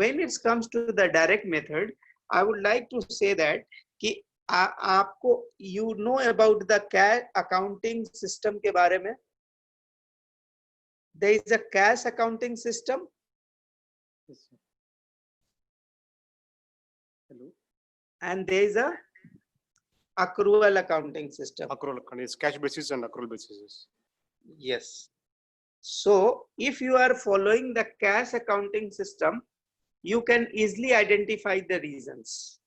when it comes to the direct method, I would like to say that कि आपको you know about the cash accounting system के बारे में. There is a cash accounting system. Yes, sir. Hello. And there is a accrual accounting system. Accrual account is cash basis and accrual basis. Yes. So if you are following the cash accounting system, you can easily identify the reasons.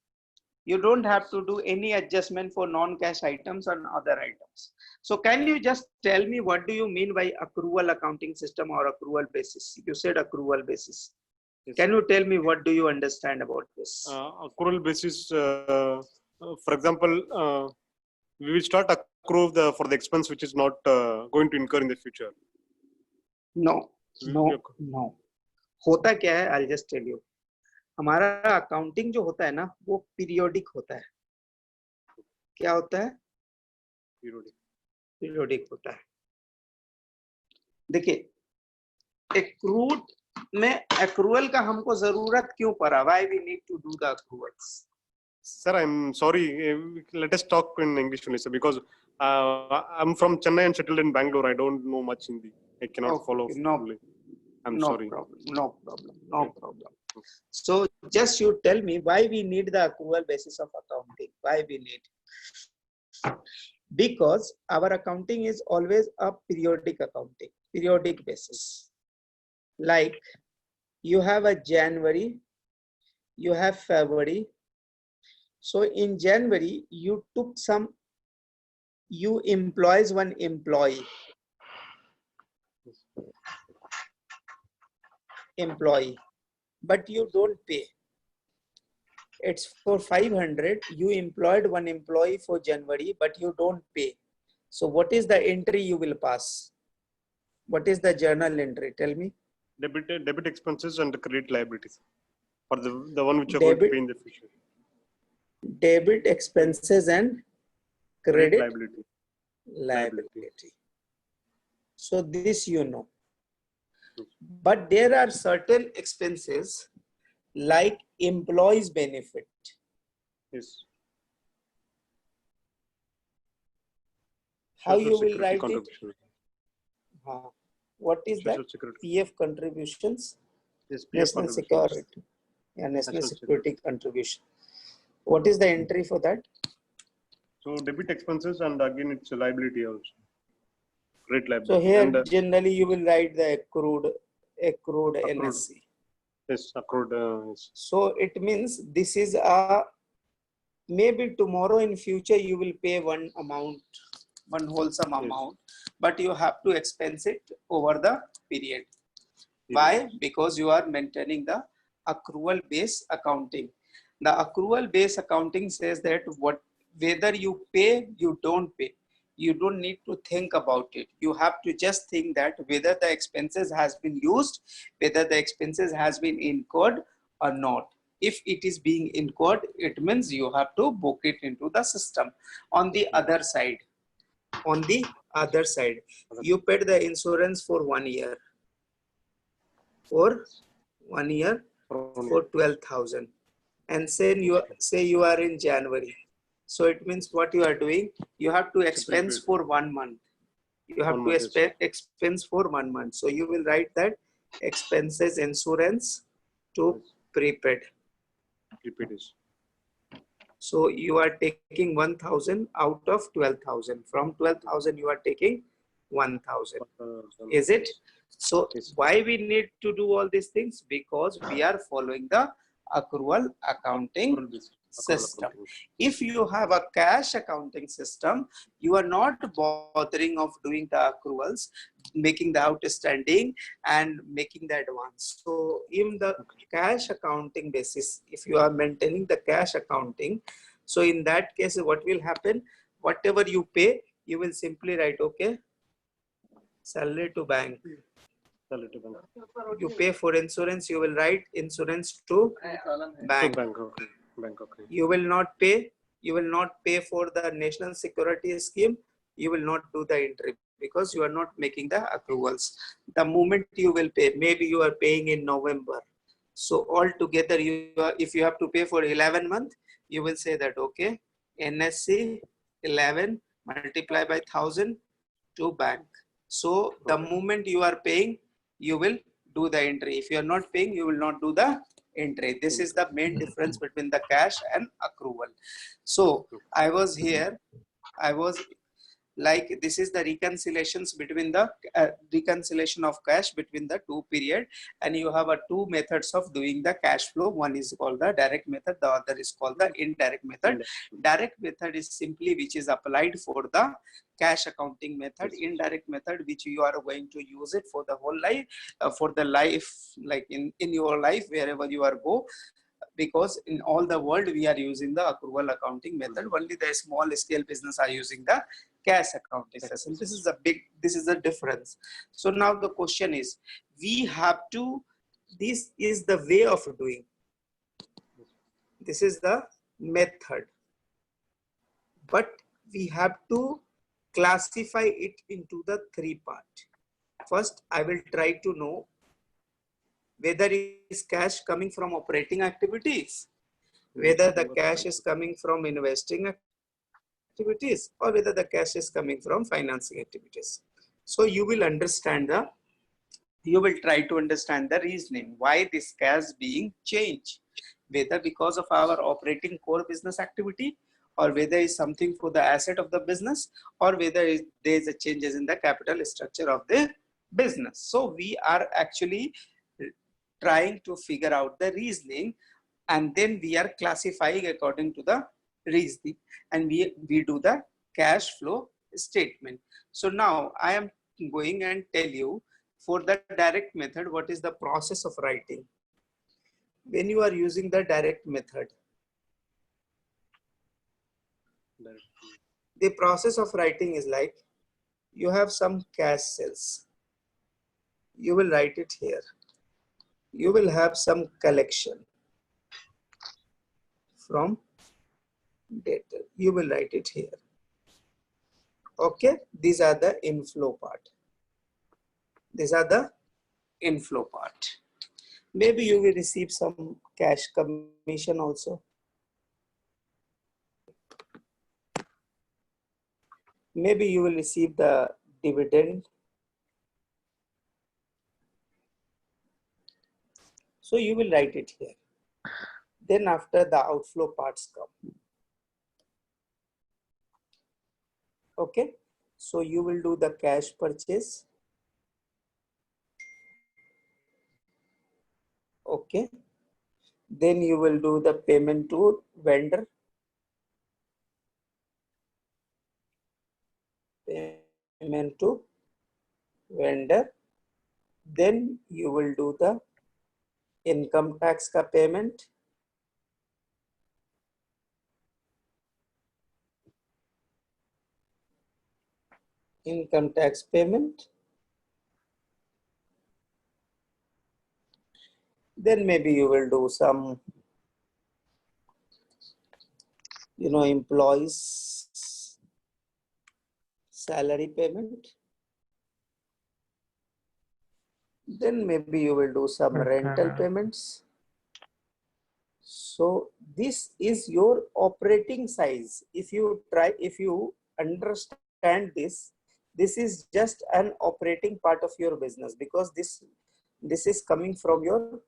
You don't have to do any adjustment for non-cash items and other items. So can you just tell me what do you mean by accrual accounting system or accrual basis? You said accrual basis. Yes. Can you tell me what do you understand about this? Accrual basis, for example, we will start accrue for the expense which is not going to incur in the future. No. होता क्या है? I'll just tell you. हमारा accounting जो होता है ना, वो periodic होता है. क्या होता है? पीरियोडिक होता है. देखिए, एक्रूड में एक्रूअल का हमको जरूरत क्यों पड़ा? Why we need to do the accruals? Sir, I'm sorry. Let us talk in English only, sir, because I'm from Chennai and settled in Bangalore. I don't know much Hindi. I cannot follow. I'm sorry. No problem. So just you tell me why we need the accrual basis of accounting. Why we need? Because our accounting is always a periodic accounting, periodic basis. Like you have a January, you have February. So in January, you employs one employee, but you don't pay. It's for 500. You employed one employee for January, but you don't pay. So what is the entry you will pass? What is the journal entry? Tell me. Debit expenses and credit liabilities for the one which you are going to pay in the future. Debit expenses and credit liability. So this you know. But there are certain expenses like employees benefit. Yes. How you will write it? What is that? PF contributions? Yes, PF National Security. Yeah, National Security contribution. What is the entry for that? So debit expenses and again it's a liability also. Great liability. So here generally you will write the accrued NSC. Yes, accrued. Yes. So it means this is a maybe tomorrow in future you will pay one wholesome amount, but you have to expense it over the period. Yes. Why? Because you are maintaining the accrual based accounting. The accrual based accounting says that whether you pay, you don't pay. You don't need to think about it. You have to just think that whether the expenses has been used, whether the expenses has been incurred or not. If it is being incurred, it means you have to book it into the system. On the other side, you paid the insurance for 1 year. For 12,000. And say you are in January. So it means what you are doing, you have to expense for 1 month. You have to expense for 1 month. So you will write that expenses insurance to prepaid. So you are taking 1,000 out of 12,000. From 12,000 you are taking 1,000. Is it? So why we need to do all these things? Because we are following the accrual accounting system. If you have a cash accounting system, you are not bothering of doing the accruals, making the outstanding and making the advance. So in the cash accounting basis, if you are maintaining the cash accounting, so in that case, what will happen? Whatever you pay, you will simply write, okay, salary to bank. You pay for insurance, you will write insurance to bank. You will not pay for the national security scheme. You will not do the entry because you are not making the accruals. The moment you will pay, maybe you are paying in November. So altogether, if you have to pay for 11 months, you will say that, okay, NSC 11 multiply by 1000 to bank. So the moment you are paying, you will do the entry. If you are not paying, you will not do the entry. This is the main difference between the cash and accrual. So I was here, I was like, this is the reconciliations between the reconciliation of cash between the two period, and you have a two methods of doing the cash flow. One is called the direct method, the other is called the indirect method. Direct method is simply which is applied for the cash accounting method. Indirect method, which you are going to use it for the whole life, for the life, like in your life, wherever you are go, because in all the world we are using the accrual accounting method. Only the small scale business are using the cash accounting system. This is the difference. So now the question is, we have to, this is the way of doing, this is the method, but we have to classify it into the three parts. First, I will try to know whether is cash coming from operating activities, whether the cash is coming from investing activities, or whether the cash is coming from financing activities. So you will understand you will try to understand the reasoning why this cash being changed, whether because of our operating core business activity, or whether it's something for the asset of the business, or whether there is a changes in the capital structure of the business. So we are actually trying to figure out the reasoning, and then we are classifying according to the reasoning, and we do the cash flow statement. So now I am going and tell you, for the direct method, what is the process of writing. When you are using the direct method, the process of writing is like, you have some cash sales, you will write it here. You will have some collection from debtor, you will write it here. Okay, these are the inflow part. These are the inflow part. Maybe you will receive some cash commission also. Maybe you will receive the dividend. So you will write it here. Then after, the outflow parts come. Okay, so you will do the cash purchase. Okay, then you will do the payment to vendor. Payment to vendor. Then you will do the income tax ka payment. Income tax payment. Then maybe you will do some, employees salary payment. Then maybe you will do some rental payments. So this is your operating size. If you understand this is just an operating part of your business, because this is coming from your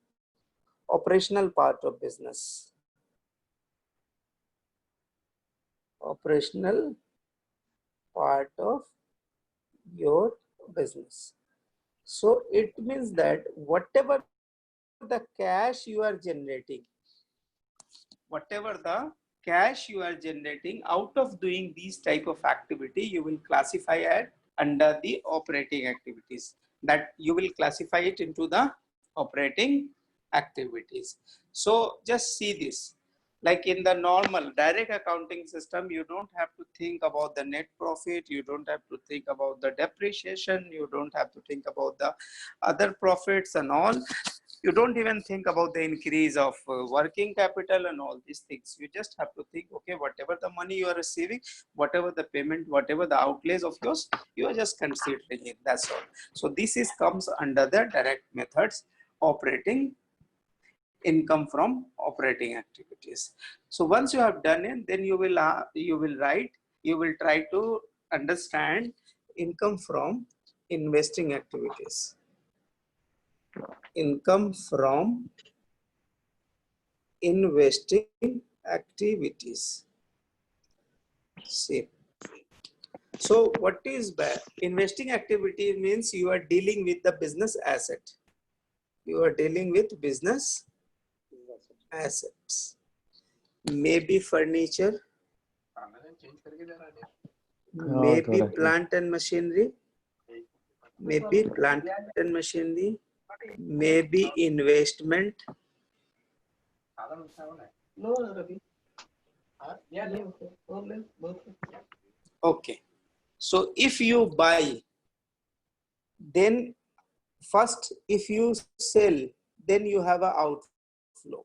operational part of business. Operational part of your business. So it means that whatever the cash you are generating, out of doing these type of activity, you will classify it under the operating activities. That you will classify it into the operating activities. So just see this. Like in the normal direct accounting system, you don't have to think about the net profit, you don't have to think about the depreciation, you don't have to think about the other profits and all. You don't even think about the increase of working capital and all these things. You just have to think, okay, whatever the money you are receiving, whatever the payment, whatever the outlays of yours, you are just considering it. That's all. So this comes under the direct methods operating income from operating activities. So once you have done it, then you will try to understand income from investing activities. Income from investing activities. See. So what is investing activity? Means you are dealing with the business asset. You are dealing with business assets. Maybe furniture, maybe plant and machinery, maybe plant and machinery, maybe investment. Okay. So if you buy, then first if you sell, then you have a outflow.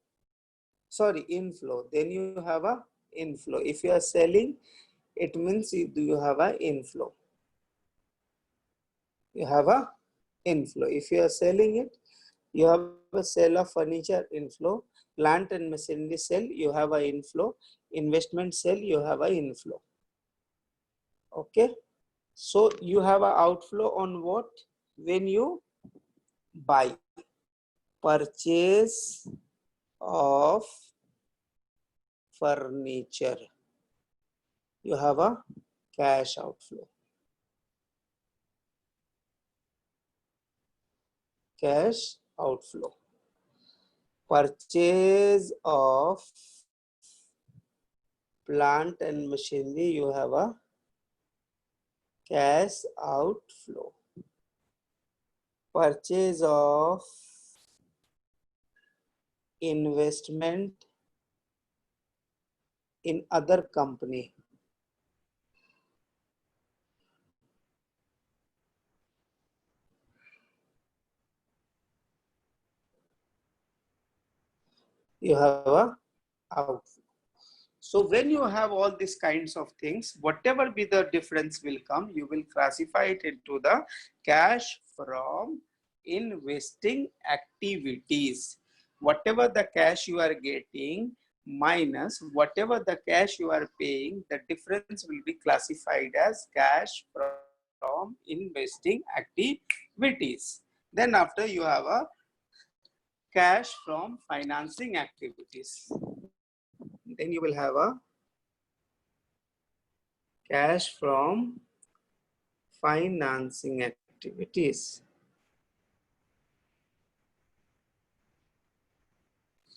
Sorry, inflow. Then you have a inflow. If you are selling, it means you have a inflow. You have a inflow. If you are selling it, you have a sale of furniture inflow. Plant and machinery sale, you have a inflow. Investment sale, you have a inflow. Okay. So you have an outflow on what? When you buy. Purchase of furniture. You have a cash outflow. Cash outflow. Purchase of plant and machinery, you have a cash outflow. Purchase of investment in other company. You have a outflow. So when you have all these kinds of things, whatever be the difference will come, you will classify it into the cash from investing activities. Whatever the cash you are getting minus whatever the cash you are paying, the difference will be classified as cash from investing activities. Then after you have a cash from financing activities. Then you will have a cash from financing activities.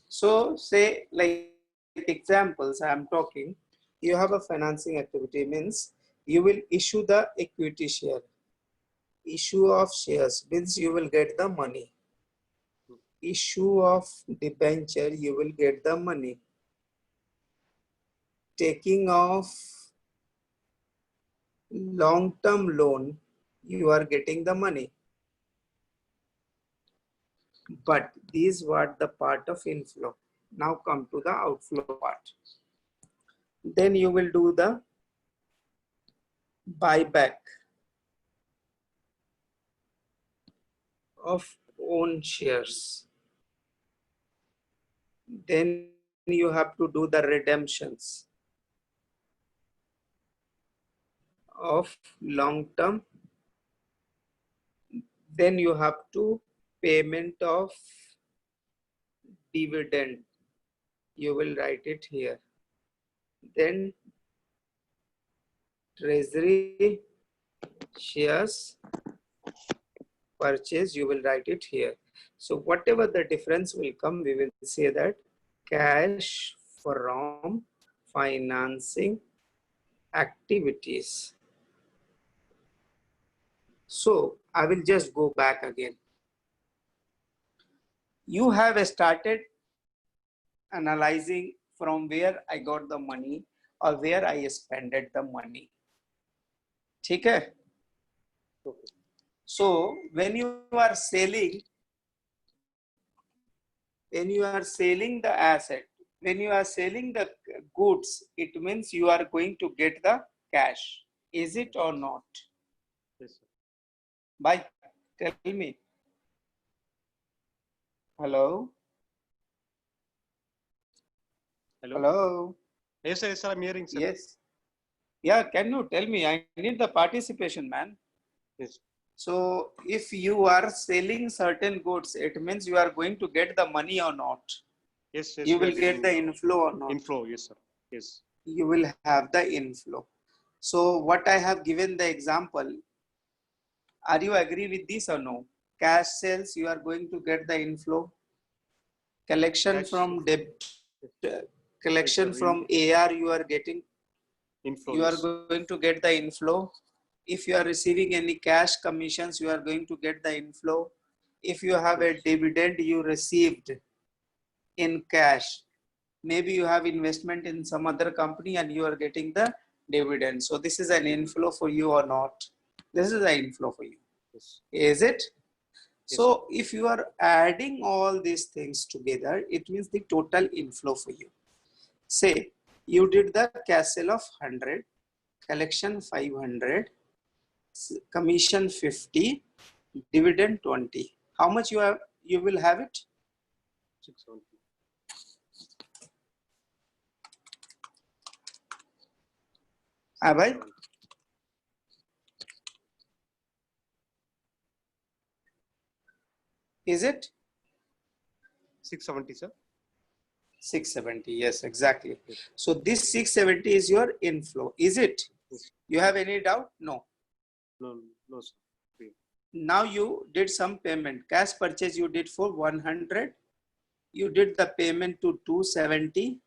So say like examples I am talking, you have a financing activity means you will issue the equity share. Issue of shares means you will get the money. Issue of debenture, you will get the money. Taking of long-term loan, you are getting the money. But these were the part of inflow. Now come to the outflow part. Then you will do the buyback of own shares. Then you have to do the redemptions of long-term. Then you have to payment of dividend. You will write it here. Then treasury shares purchase, you will write it here. So whatever the difference will come, we will say that cash from financing activities. So I will just go back again. You have started analyzing from where I got the money or where I spended the money. Okay? So when you are selling the asset, when you are selling the goods, it means you are going to get the cash. Is it or not? Yes, sir. Bye. Tell me. Hello. Hello. Hello. Yes, sir. I'm hearing, sir. Yes. Yeah, can you tell me? I need the participation, man. Yes. So if you are selling certain goods, it means you are going to get the money or not. Yes. You We are will get the inflow or not. inflow. Yes, sir. Yes. You will have the inflow. So what I have given the example, are you agree with this or no? Cash sales, you are going to get the inflow. Collection Cash. from debt, collection Yes, sir. from AR, you are getting, Inflow. you are Yes. going to get the inflow. If you are receiving any cash commissions, you are going to get the inflow. If you have a dividend you received in cash, maybe you have investment in some other company and you are getting the dividend. So this is an inflow for you or not? This is an inflow for you. Yes. Is it? Yes, So if you are adding all these things together, it means the total inflow for you. Say you did the cash sale of 100, collection 500, commission 50, dividend 20. How much you will have it? 670. Abhay? Is it? 670, sir. 670. Yes, exactly. So this 670 is your inflow. Is it? Yes. You have any doubt? No. No, sir. Now you did some payment. Cash purchase you did for 100. You did the payment to 270.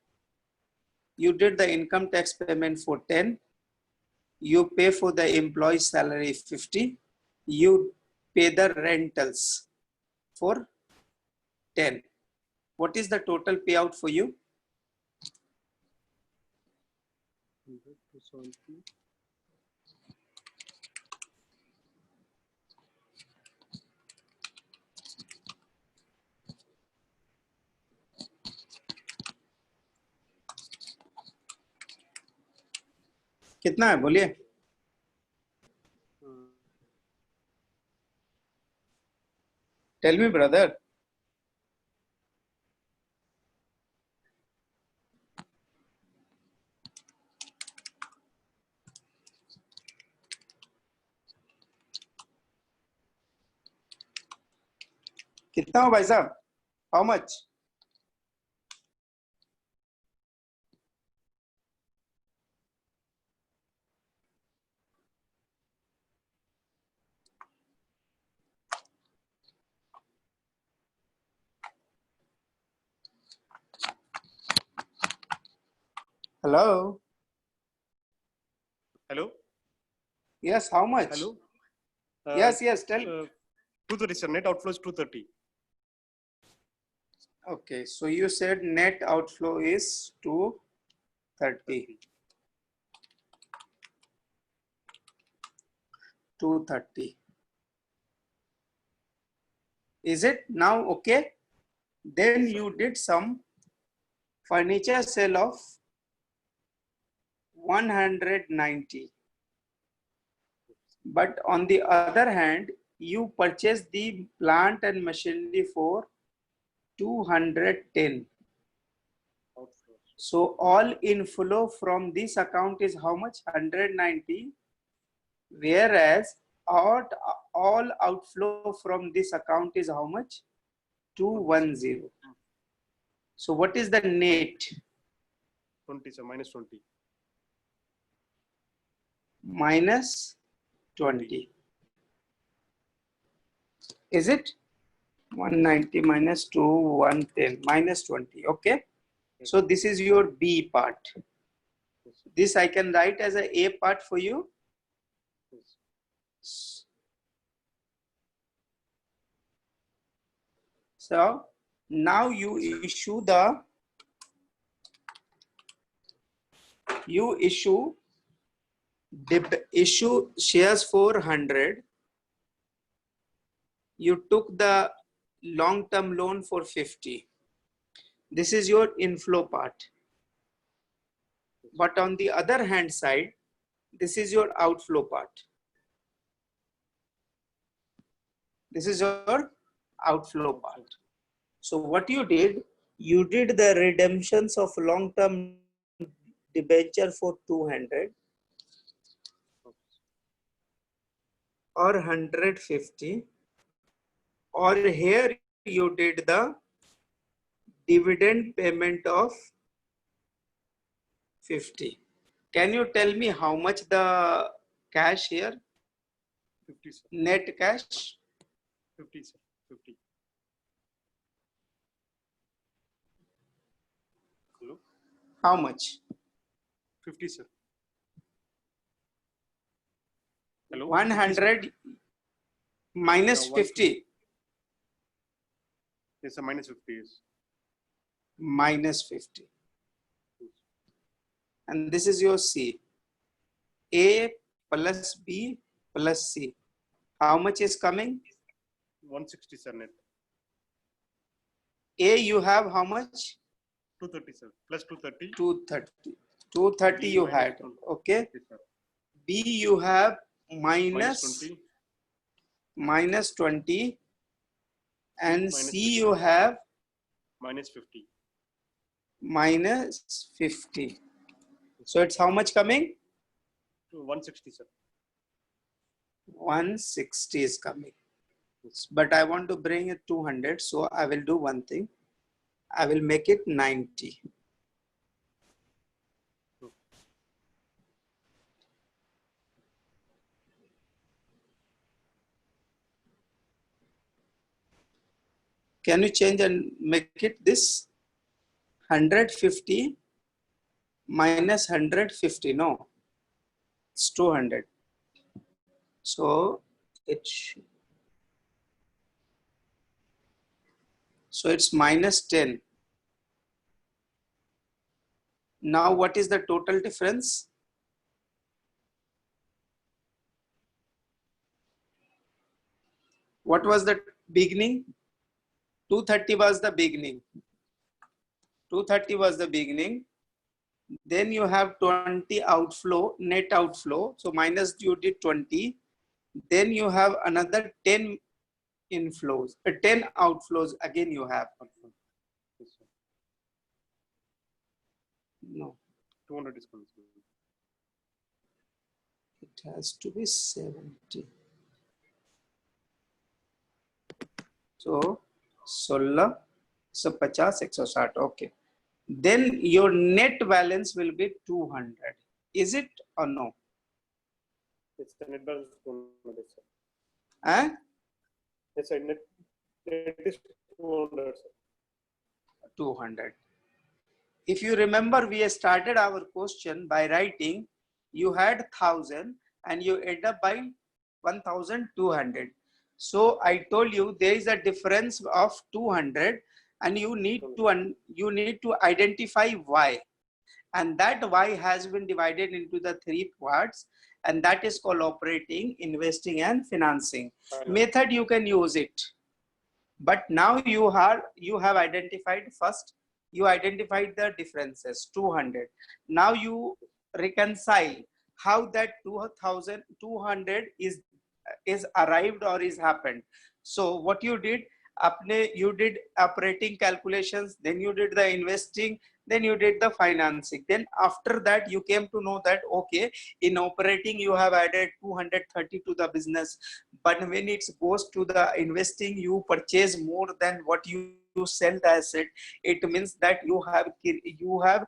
You did the income tax payment for 10. You pay for the employee salary 50. You pay the rentals for 10. What is the total payout for you? 270. कितना है बोलिए? Tell me, brother. कितना हो भाई साहब? How much? Hello. Hello. Yes, how much? Hello. Yes, tell. 230, sir. Net outflow is 230. Okay, so you said net outflow is 230. 230. Is it now okay? Then you did some furniture sale of 190. But on the other hand, you purchased the plant and machinery for 210. So all inflow from this account is how much? 190. Whereas all outflow from this account is how much? 210. So what is the net? 20, sir. Minus 20. Minus 20. Is it? 190 minus 2, 110, minus 20. Okay. So this is your B part. This I can write as a part for you. So now you issue shares for 100. You took the long-term loan for 50. This is your inflow part. But on the other hand side, this is your outflow part. This is your outflow part. So what you did, You did the redemptions of long-term debenture for 200 or 150, or here you did the dividend payment of 50. Can you tell me how much the cash here? 50, sir. Net cash? 50, sir. 50. Hello? How much? 50, sir. Hello? 100 minus Yeah, 50. Yes, sir. Minus 50 is. Minus 50. And this is your C. A plus B plus C. How much is coming? 160, sir. Net. A you have how much? 230, sir. Plus 230. 230. 230 B you minus had. 20. Okay. Yes, sir. B you have Minus minus 20. minus 20. And minus C 50. you have Minus 50. minus 50. So it's how much coming? 160, sir. 160 is coming. But I want to bring it 200. So I will do one thing. I will make it 90. Can you change and make it this 150 minus 150? No, it's 200. So it's minus 10. Now what is the total difference? What was the beginning? 230 was the beginning. 230 was the beginning. Then you have 20 outflow, net outflow. So minus you did 20. Then you have another 10 inflows, 10 outflows again you have. Yes, sir. No, 200 is coming. it has to be 70. So 16, 150, 160. Okay. Then your net balance will be 200. Is it or no? Yes, the net balance is 200, sir. Eh? Yes, sir. Net is 200, sir. 200. If you remember, we started our question by writing you had 1000 and you end up by 1200. So I told you there is a difference of 200 and you need to identify why. And that why has been divided into the 3 parts, and that is called operating, investing and financing. Method you can use it. But now you have identified first, you identified the differences 200. Now you reconcile how that 2200 is arrived or is happened. So what you did, you did operating calculations, then you did the investing, then you did the financing. Then after that you came to know that okay, in operating you have added 230 to the business, but when it goes to the investing, you purchase more than what you sell the asset. It means that you have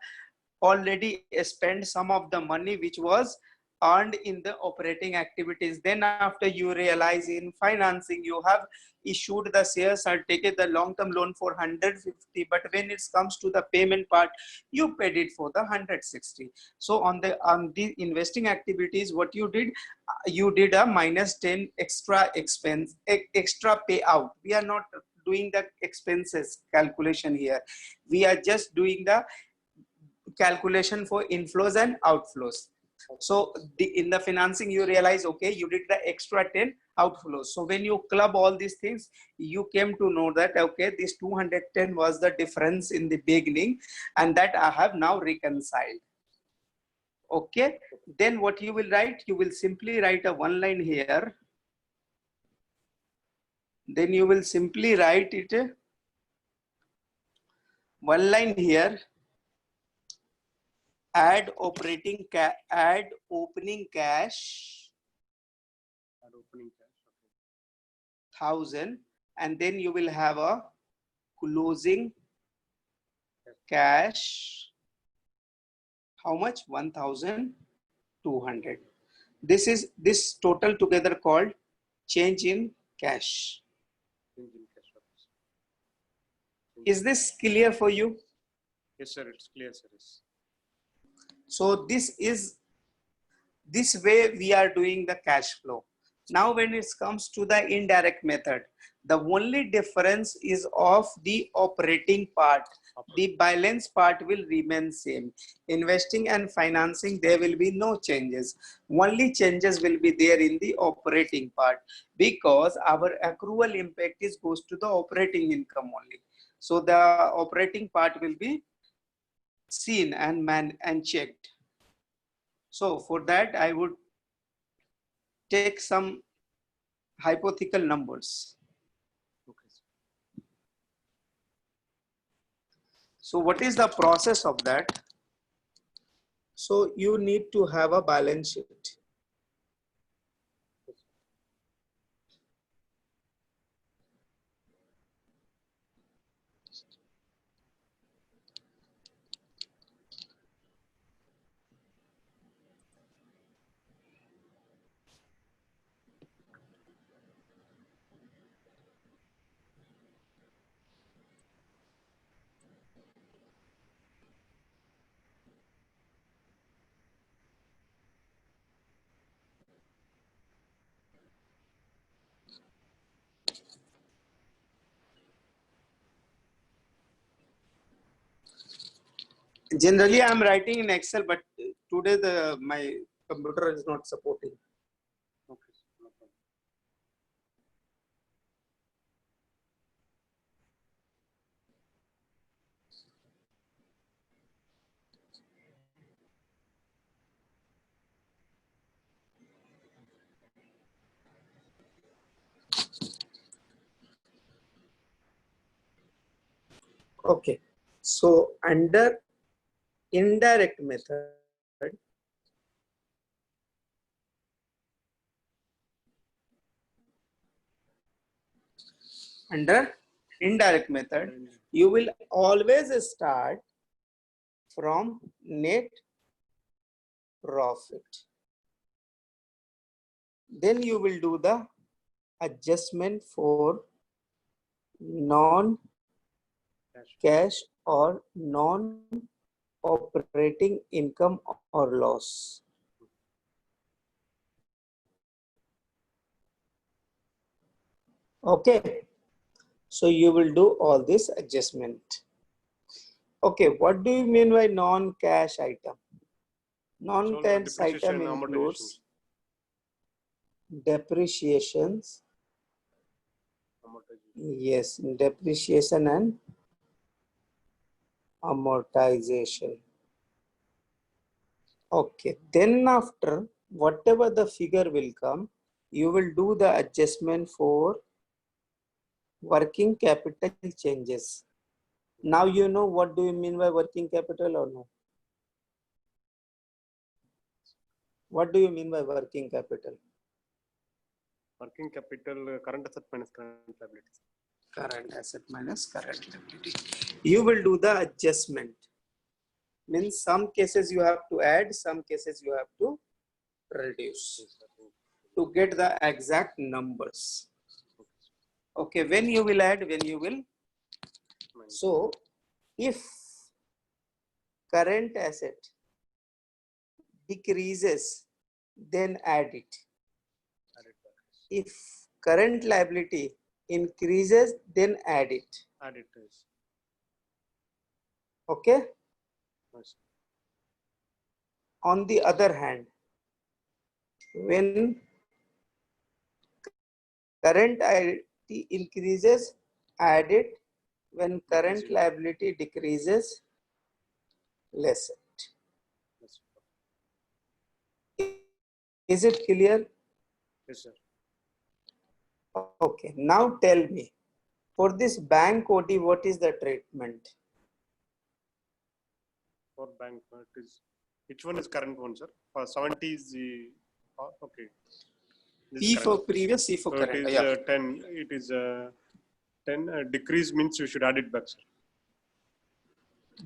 already spent some of the money which was earned in the operating activities. Then after you realize in financing, you have issued the shares or taken the long-term loan for 150, but when it comes to the payment part, you paid it for the 160. So on the investing activities, what you did a minus 10 extra expense, extra payout. We are not doing the expenses calculation here. We are just doing the calculation for inflows and outflows. So in the financing, you realize, okay, you did the extra 10 outflows. So when you club all these things, you came to know that, okay, this 210 was the difference in the beginning, and that I have now reconciled. Okay, then what you will write, you will simply write a one line here. Then you will simply write it one line here, add opening cash, Add opening cash. 1,000, and then you will have a closing cash. How much? 1,200. This is this total together called change in cash. Is this clear for you? Yes, sir. It's clear, sir. Yes. So this way we are doing the cash flow. Now when it comes to the indirect method, the only difference is of the operating part. The balance part will remain same. Investing and financing, there will be no changes. Only changes will be there in the operating part, because our accrual impact is goes to the operating income only. So the operating part will be seen and checked. So for that, I would take some hypothetical numbers. Okay. So what is the process of that? So you need to have a balance sheet. Generally, I'm writing in Excel, but today my computer is not supporting. Okay. No problem. Okay. So under indirect method, you will always start from net profit. Then you will do the adjustment for non-cash or non-operating income or loss. Okay. So you will do all this adjustment. Okay, what do you mean by non-cash item? Non-cash item includes depreciations. Yes, depreciation and amortization. Okay, then after whatever the figure will come, you will do the adjustment for working capital changes. Now you know what do you mean by working capital or no? What do you mean by working capital? Working capital, current asset minus current liability. Current asset minus current liability. You will do the adjustment. Means some cases you have to add, some cases you have to reduce to get the exact numbers. Okay, when you will add, when you will. So if current asset decreases, then add it. If current liability increases, then add it. Add it. Okay. Yes. On the other hand, when current liability increases, add it. When current liability decreases, less it. Is it clear? Yes, sir. Okay. Now tell me, for this bank OD, what is the treatment? for bank, it is, which one is current one, sir? For 70 is the, okay. This P is for current. previous, C for So current. it is Yeah. 10, it is 10, decrease means you should add it back, sir.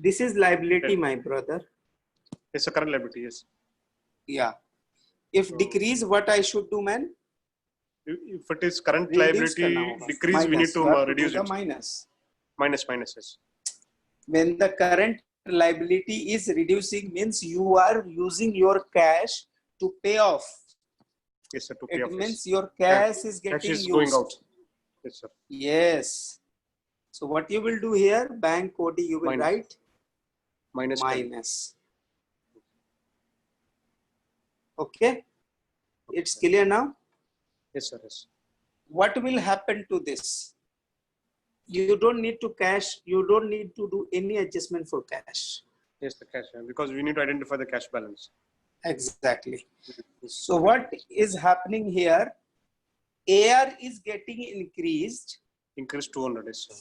This is liability, 10. my brother. It's a current liability, yes. Yeah. If So, decrease, what I should do, man? if it is current Reduce liability, करना होगा. decrease, we need Minus. to You have to reduce do the it. minus. Minus, yes. When the current liability is reducing, means you are using your cash to pay off. Yes, sir. To pay It off. means your cash is getting cash is used. going out. Yes, sir. Yes. So what you will do here, bank OD, you will write minus. Okay. It's clear now? Yes, sir. Yes. What will happen to this? You don't need to cash. You don't need to do any adjustment for cash. Yes, the cash, because we need to identify the cash balance. Exactly. So what is happening here? AR is getting increased. Increase 200. Yes, sir.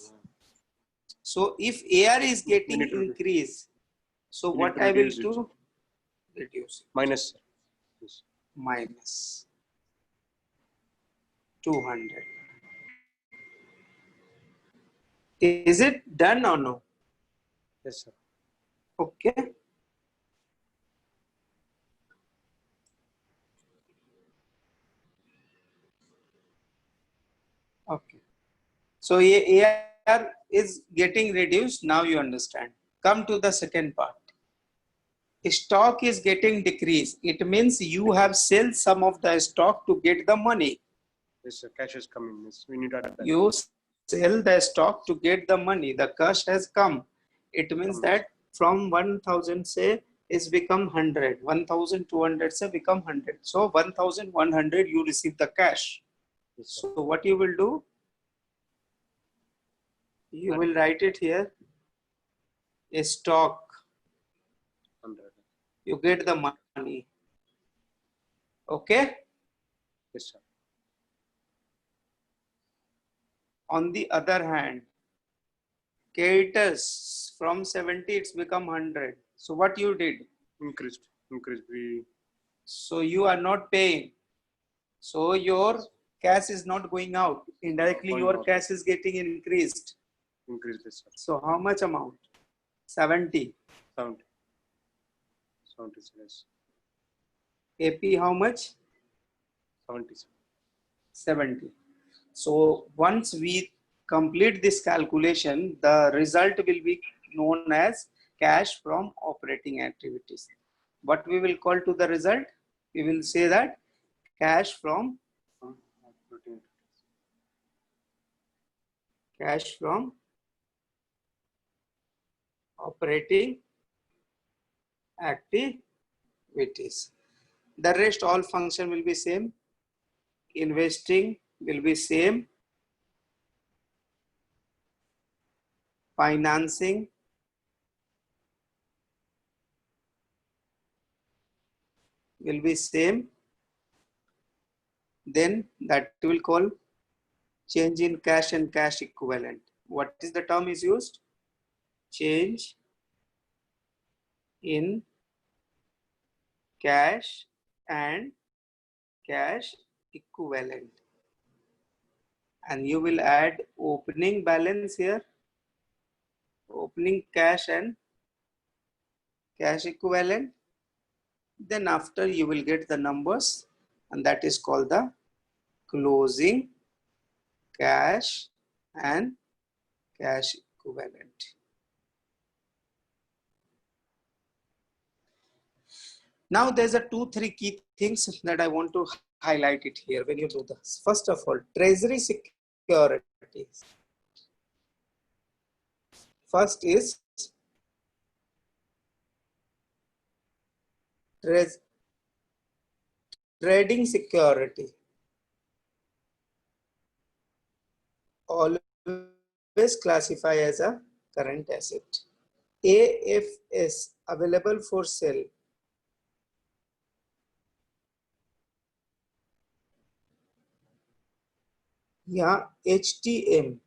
So if AR is getting increased, so what I will do? Reduce. Minus. Yes. Minus 200. Is it done or no? Yes, sir. Okay. Okay. So AR is getting reduced. Now you understand. Come to the second part. Stock is getting decreased. It means you have sell some of the stock to get the money. Yes, sir. Cash is coming. Yes, we need to add that. You sell the stock to get the money. The cash has come. It means that from 1000 say is become 100. 1200 say become 100. So 1100 you receive the cash. Yes, so what you will do? You will write it here. A stock. 100. You get the money. Okay. Yes, sir. On the other hand, creditors from 70 it's become 100. So what you did? Increased. So you are not paying. So your cash is not going out. Indirectly your cash is getting increased. Increased, yes, sir. So how much amount? 70. 70. 70, yes. AP how much? 70, sir. 70. So once we complete this calculation, the result will be known as cash from operating activities. What we will call to the result? We will say that cash from operating activities. The rest all function will be same. Investing will be same. Financing will be same. Then that will call change in cash and cash equivalent. What is the term is used? Change in cash and cash equivalent. And you will add opening balance here. Opening cash and cash equivalent. Then after you will get the numbers, and that is called the closing cash and cash equivalent. Now there's a 2-3 key things that I want to highlight it here when you do this. First of all, treasury securities. First is trading security. Always classify as a current asset. AFS, available for sale. Yeah, HTM,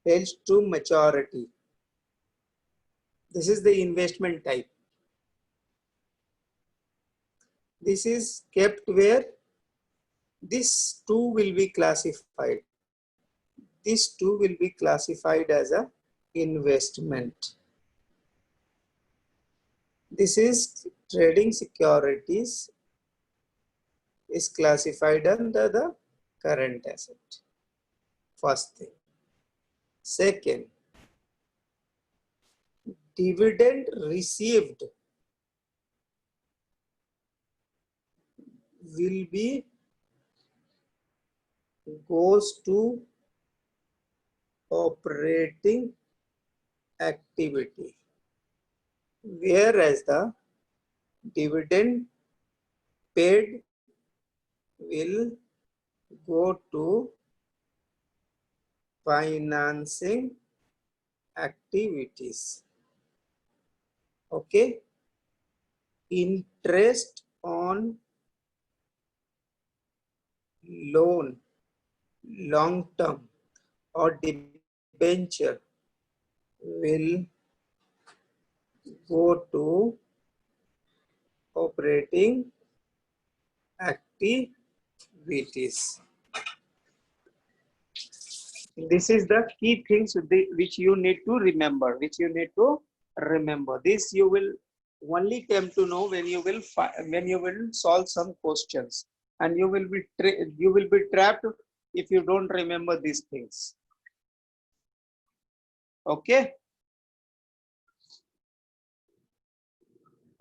held to maturity. This is the investment type. This is kept where this two will be classified. This two will be classified as a investment. This is trading securities is classified under the current asset. First thing. Second, dividend received will be goes to operating activity, whereas the dividend paid will go to financing activities. Okay. Interest on loan, long term or debenture will go to operating activities. This is the key things which you need to remember. This you will only come to know when you will solve some questions, and you will be trapped if you don't remember these things. Okay,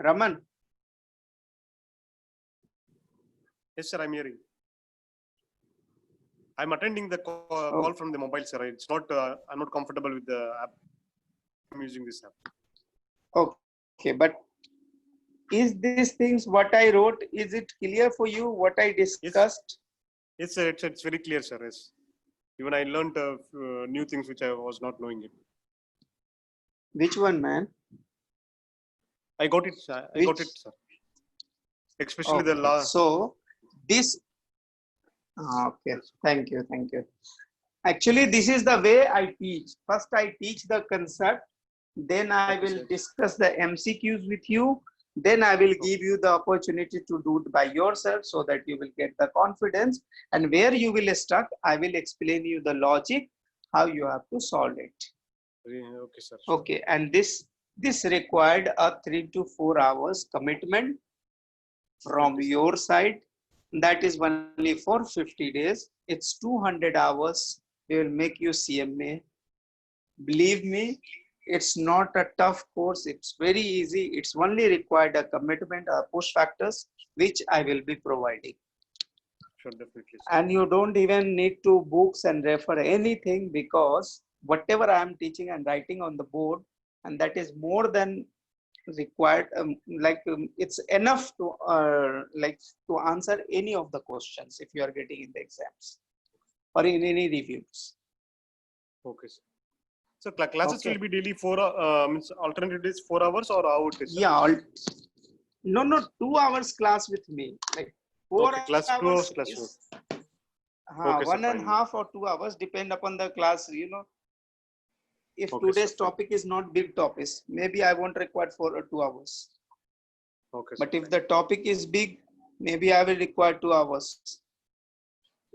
Raman. Yes, sir, I'm hearing. I'm attending the call from the mobile, sir. It's not. I'm not comfortable with the app. I'm using this app. Okay, but is these things what I wrote? Is it clear for you what I discussed? Yes, sir. It's very clear, sir. Yes. Even I learned new things which I was not knowing it. Which one, man? I got it, sir. I got it, sir. Especially the law. So this. Okay. Thank you. Actually, this is the way I teach. First, I teach the concept. Then I will discuss the MCQs with you. Then I will give you the opportunity to do it by yourself so that you will get the confidence. And where you will stuck, I will explain you the logic, how you have to solve it. Okay, sir. Okay, and this required a 3 to 4 hours commitment from your side. That is only for 50 days. It's 200 hours. We will make you CMA. Believe me, it's not a tough course. It's very easy. It's only required a commitment, push factors, which I will be providing. Sure, definitely. And you don't even need to books and refer anything, because whatever I am teaching and writing on the board, and that is more than required. It's enough to to answer any of the questions if you are getting in the exams or in any reviews. Okay, sir. So classes will be daily means alternative days 4 hours, or how it is? Yeah, no, 2 hours class with me. Like 4 class hours 2 hours class is, okay, 1.5 or 2 hours depend upon the class. If today's topic is not big topics, maybe I won't require 4 or 2 hours. Okay. But if the topic is big, maybe I will require 2 hours.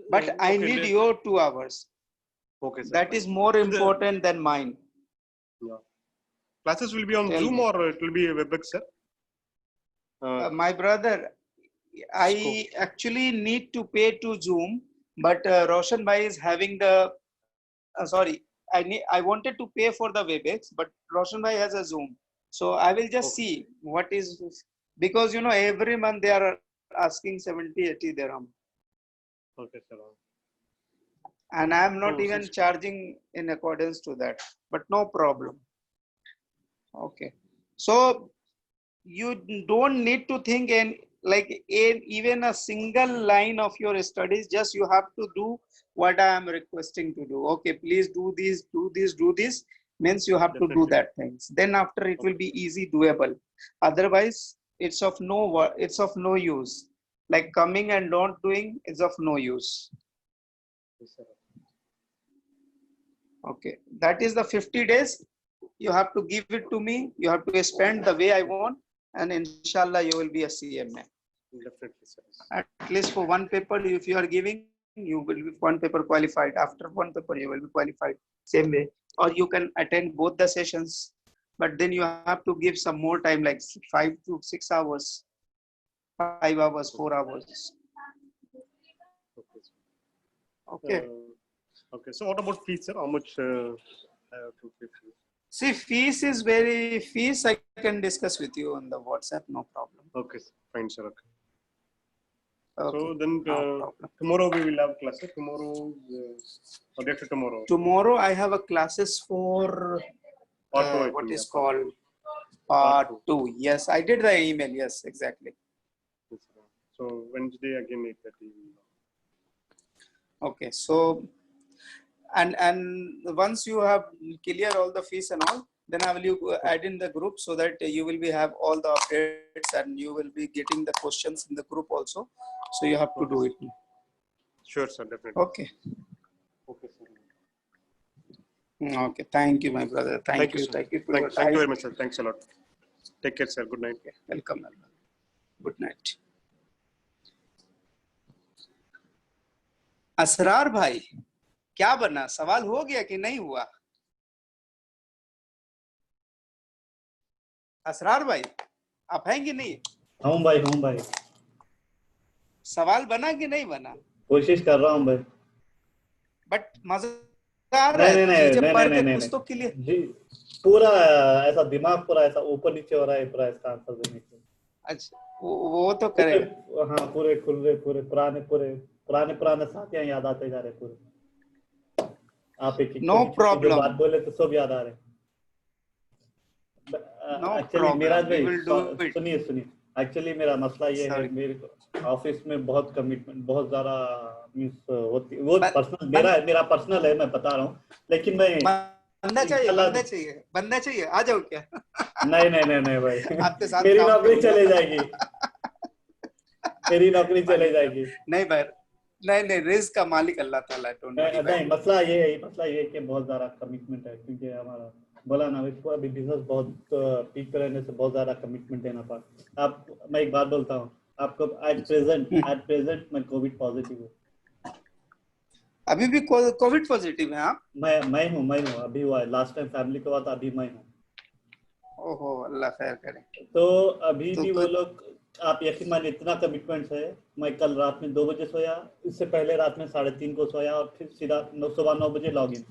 But I need your 2 hours. Okay, sir. That is more important than mine. Yeah. Classes will be on Zoom or it will be WebEx, sir? My brother, I actually need to pay to Zoom, but Roshan Bhai is having the, I wanted to pay for the WebEx, but Roshan Bhai has a Zoom. So I will just see what is, because every month they are asking 70-80 dirham. Okay, sir. And I am not even charging in accordance to that, but no problem. Okay. So you don't need to think even a single line of your studies. Just you have to do what I am requesting to do. Okay, please do this, do this. Means you have to do that things. Then after it will be easy doable. Otherwise, it's of no use. Like coming and not doing is of no use. Okay, that is the 50 days. you have to give it to me. You have to spend the way I want, and inshallah you will be a CMA. Definitely, sir. At least for one paper, if you are giving, you will be one paper qualified. After one paper, you will be qualified. Same way. Or you can attend both the sessions, but then you have to give some more time, like 5 to 6 hours, 5 hours, 4 hours. Okay. Okay. Okay. So what about fees, sir? How much I have to pay for? See, fees I can discuss with you on the WhatsApp, no problem. Okay, fine, sir. Okay. Okay, So then no tomorrow we will have classes. Tomorrow or day after tomorrow. Tomorrow I have a classes for what is called part 2. Yes, I did the email. Yes, exactly. So Wednesday again 8:30. Okay, so and once you have clear all the fees and all, then I will you add in the group so that you will be have all the updates and you will be getting the questions in the group also. So you have to do it. Sure, sir. Definitely. Okay. Okay, sir. Okay. Thank you, my brother. Thank you. Thank you for your time. Thank you very much, sir. Thanks a lot. Take care, sir. Good night. Okay. Welcome. Good night. Asrar भाई, क्या बना? सवाल हो गया कि नहीं हुआ? असरार भाई, आप हैं कि नहीं? हूँ भाई। सवाल बना कि नहीं बना? कोशिश कर रहा हूँ भाई। बट मजा आ रहा है जब पढ़ के कुछ तो क्लियर जी, पूरा ऐसा दिमाग पूरा ऐसा ऊपर नीचे हो रहा है पूरा इसका आंसर देने के। अच्छा, वो तो करेगा। हाँ, पूरे पुराने साथियां याद आते जा रहे पूरे। आप एक नो प्रॉब्लम, बात बोले तो सब याद आ रहे। एक्चुअली मेरा सुनिए एक्चुअली मेरा मसला ये है, मेरे ऑफिस में बहुत कमिटमेंट, बहुत ज्यादा मींस होती, वो पर्सनल मेरा पर्सनल है, मैं बता रहा हूँ, लेकिन मैं बनना चाहिए आ जाओ क्या? नहीं भाई मेरी नौकरी चले जाएगी नहीं भाई, नहीं रिस्क का मालिक अल्लाह ताला है। नहीं, मसला ये है कि बहुत ज्यादा कमिटमेंट है, क्योंकि हमारा बोला ना अभी बिजनेस बहुत पीक पे रहने से बहुत ज्यादा कमिटमेंट देना पड़ा। मैं एक बात बोलता हूँ आपको, एट प्रेजेंट मैं कोविड पॉजिटिव हूँ। अभी भी कोविड पॉजिटिव है आप? मैं हूँ अभी हुआ है, लास्ट टाइम फैमिली को हुआ था, अभी मैं हूँ। ओहो, अल्लाह खैर करे। तो अभी भी वो लोग, आप यकीन मानिए इतना कमिटमेंट है। मैं कल रात में 2 बजे सोया, इससे पहले रात में 3:30 को सोया और फिर सीधा सुबह 9 बजे लॉग इन।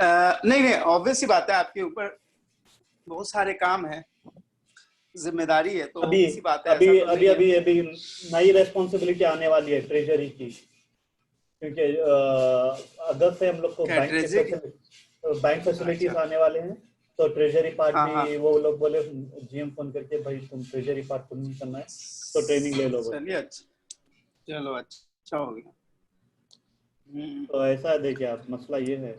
नहीं ऑब्वियस सी बात है, आपके ऊपर बहुत सारे काम है, जिम्मेदारी है, तो इसी बात है। अभी नई रेस्पॉन्सिबिलिटी आने वाली है ट्रेजरी की, क्योंकि अगस्त से हम लोग को बैंक फैसिलिटीज आने वाले हैं, तो ट्रेजरी पार्ट भी वो लोग बोले, जीएम फोन करके भाई तुम ट्रेजरी पार्ट को नहीं करना है तो ट्रेनिंग ले लो। चलो अच्छा हो गया। तो ऐसा है, देखिए आप, मसला ये है।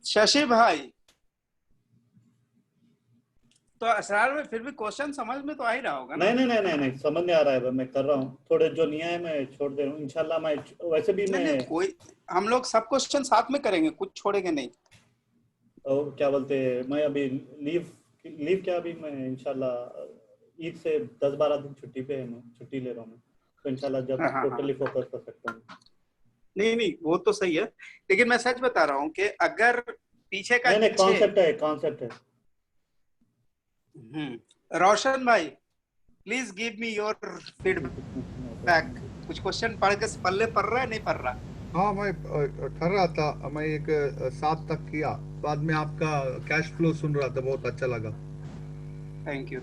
शशि भाई, तो असरार में फिर भी क्वेश्चन समझ में तो आ ही रहा होगा ना? नहीं समझ नहीं आ रहा है, मैं कर रहा हूँ, थोड़े जो नहीं आए मैं छोड़ दे रहा हूँ। इंशाल्लाह मैं वैसे भी मैं कोई, हम लोग सब क्वेश्चन साथ में करेंगे, कुछ छोड़ेंगे नहीं। और क्या बोलते हैं, मैं अभी लीव क्या, अभी मैं इंशाल्लाह ईद से 10-12 दिन छुट्टी पे है, मैं छुट्टी ले रहा हूँ, तो इंशाल्लाह जब टोटली फोकस कर सकता हूँ। नहीं वो तो सही है, लेकिन मैं सच बता रहा हूँ कि अगर पीछे का कॉन्सेप्ट है। रोशन भाई, please give me your feedback. कुछ क्वेश्चन पढ़ के पल्ले पढ़ रहा है, नहीं पढ़ रहा? हाँ, मैं कर रहा था, मैं एक 7 तक किया, बाद में आपका कैश फ्लो सुन रहा था, बहुत अच्छा लगा। Thank you.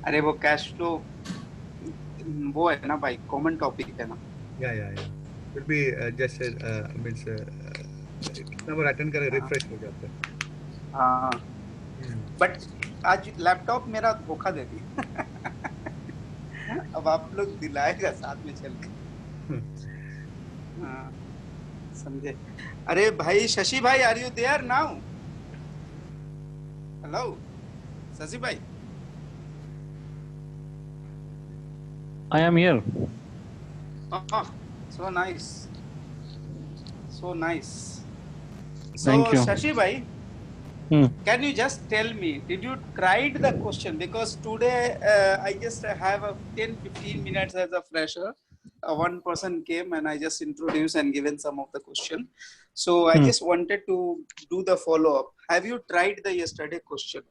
अरे वो कैश फ्लो वो है ना भाई, कॉमन टॉपिक है ना। या फिर भी जैसे मींस कितना बार अटेंड करे रिफ्रेश हो जाता है। हाँ, बट आज लैपटॉप मेरा धोखा दे दिया। अब आप लोग दिलाएगा साथ में चल के। समझे? अरे भाई शशि भाई, are you there now? Hello Shashi भाई। I am here. Ah, so nice. So nice. So, Thank you. Shashi bhai, Hmm. can you just tell me, did you tried the question? Because today I just have a 10-15 minutes as a fresher. One person came and I just introduced and given some of the question. So I just wanted to do the follow-up. Have you tried the yesterday question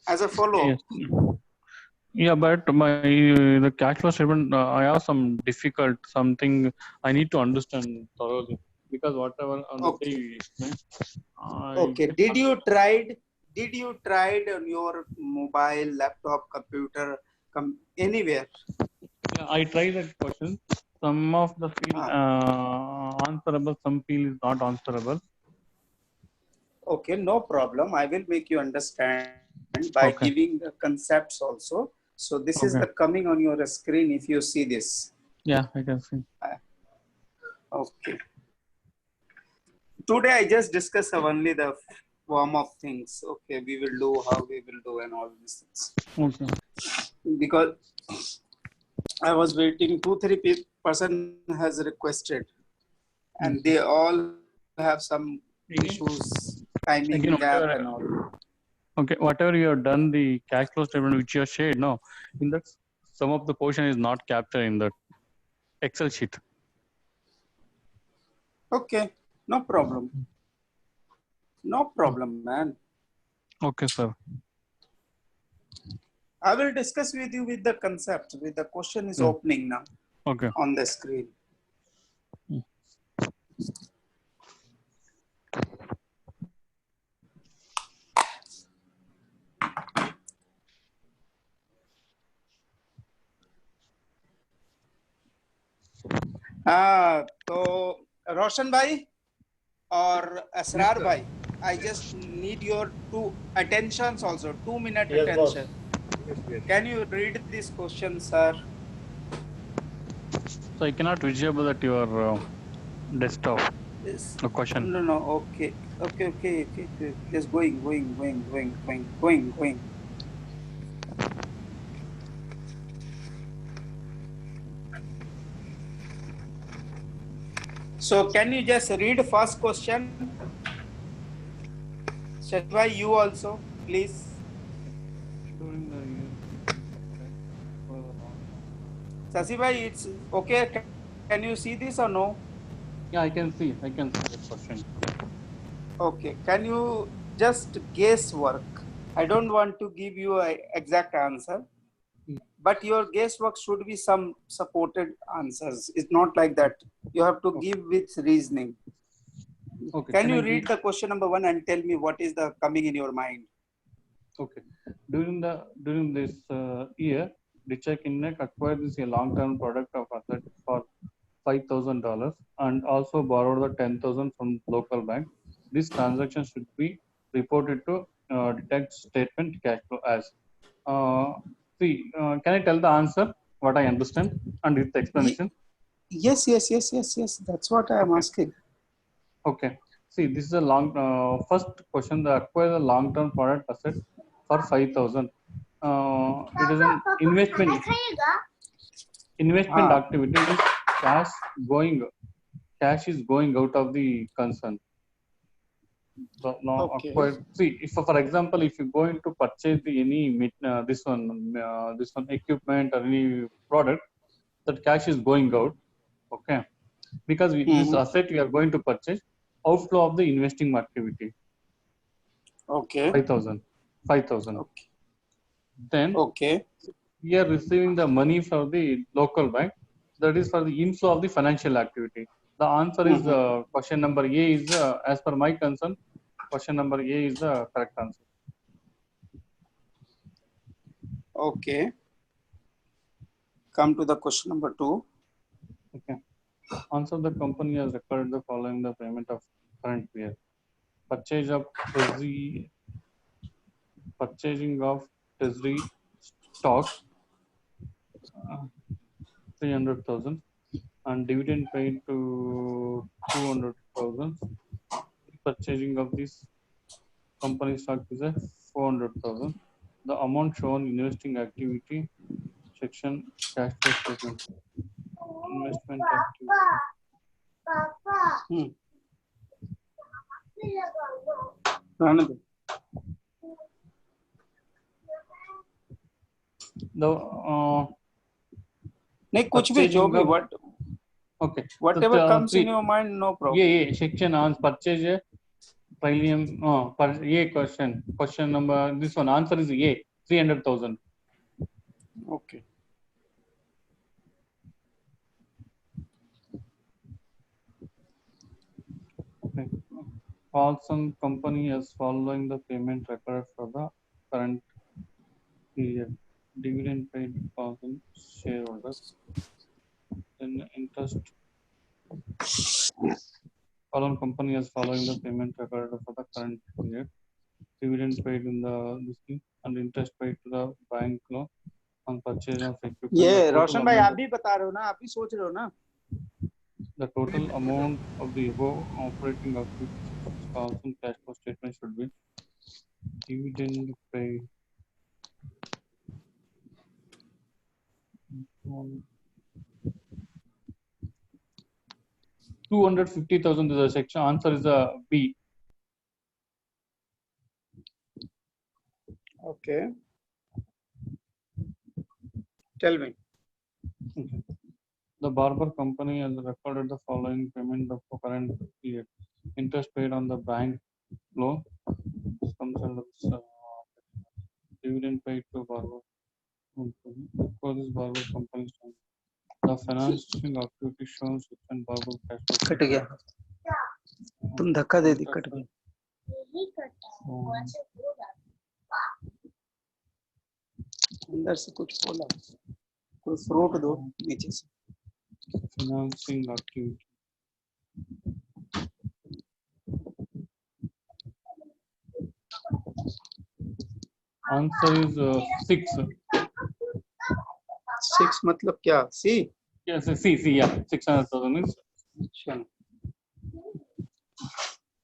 as a follow-up? Yes. Yeah, but the cash flow statement, I have some difficult something I need to understand thoroughly because whatever on the day Okay. you explain, I Okay. get Did you tried? Did you tried on your mobile, laptop, computer, anywhere? yeah, I try that question. Some of the field Ah, answerable, some field is not answerable. okay, no problem. I will make you understand by Okay. giving the concepts also. So this is Okay. the coming on your screen if you see this. Yeah, I can see. Okay. Today I just discuss only the form of things. Okay, we will do, how we will do and all these things. Okay. Because I was waiting, 2-3 person has requested and they all have some issues, timing Again, gap whatever. and all. Okay, whatever you have done, the cash flow statement which you have shared, no, in that some of the portion is not captured in that Excel sheet. Okay, no problem. No problem, man. Okay, sir. I will discuss with you with the concept, with the question is opening now Okay. on the screen. So Roshan bhai or Asrar sir. bhai, I just need your two attentions also, 2-minute Yes, boss. attention. Yes. Can you read this question, sir? So I cannot visible at your desktop. Yes. The question. No. Okay. Just going. So can you just read first question? Shashi, you also, please. During the year. Shashi bhai, it's okay. Can you see this or no? Yeah, I can see. I can see the question. Okay. Can you just guesswork? I don't want to give you an exact answer, but your guesswork should be some supported answers. It's not like that. You have to give with reasoning. Okay. Can Can I you give? read the question number 1 and tell me what is the coming in your mind? Okay. During this year, Dichak Innek acquired this a long-term product of asset for $5,000 and also borrowed the 10,000 from local bank. This transaction should be reported to detect statement cash flow as. Uh, can I tell the answer? What I understand and with the explanation. Yes. That's what I am Okay. asking. Okay. See, this is a first question. The acquire the long-term product asset for 5,000. It is an investment activity. It is cash is going out of the concern. So now Okay. acquired. See, if for example, if you're going to purchase this one equipment or any product, that cash is going out. Okay, because this asset we are going to purchase, outflow of the investing activity. Okay. 5,000. Okay. Then Okay. we are receiving the money from the local bank. That is for the inflow of the financial activity. The answer is question number A is as per my concern. Question number A is the correct answer. Okay. Come to the question number 2. Okay. Answer: the company has recorded the following the payment of current year. Purchasing of treasury stock 300,000 and dividend paid to 200,000. Purchasing of this company stock is a 400,000. The amount shown investing activity section cash flow statement. investment activity. The नहीं कुछ भी जो भी what okay. whatever comes in your mind, no problem. ये section on purchase Trillium. ये question number, this one answer is A, 300,000. Okay. Okay. Paulson Company is following the payment record for the current period. Dividend paid to Paulson shareholders. Then interest. Paulson Company is following the payment record for the current period. Dividend paid in the listing and interest paid to the bank loan on purchase of equipment. ये रोशन भाई आप भी बता रहे हो ना, आप भी सोच रहे हो ना? The total amount of the above operating activities Paulson cash flow statement should be dividend paid. 250,000 is the section. Answer is a B. Okay. Tell me. Okay. The Barber Company has recorded the following payment of current period. Interest paid on the bank loan. Dividend paid to Barber. For this Barber Company. The financing activity shows and Barber cash flow. Cut गया. तुम धक्का दे दी cut गया. अंदर से कुछ बोला. कोई fruit दो नीचे से. Financing activity. Answer is 6. 6 मतलब क्या? C? Yes, C, yeah. 600,000 is.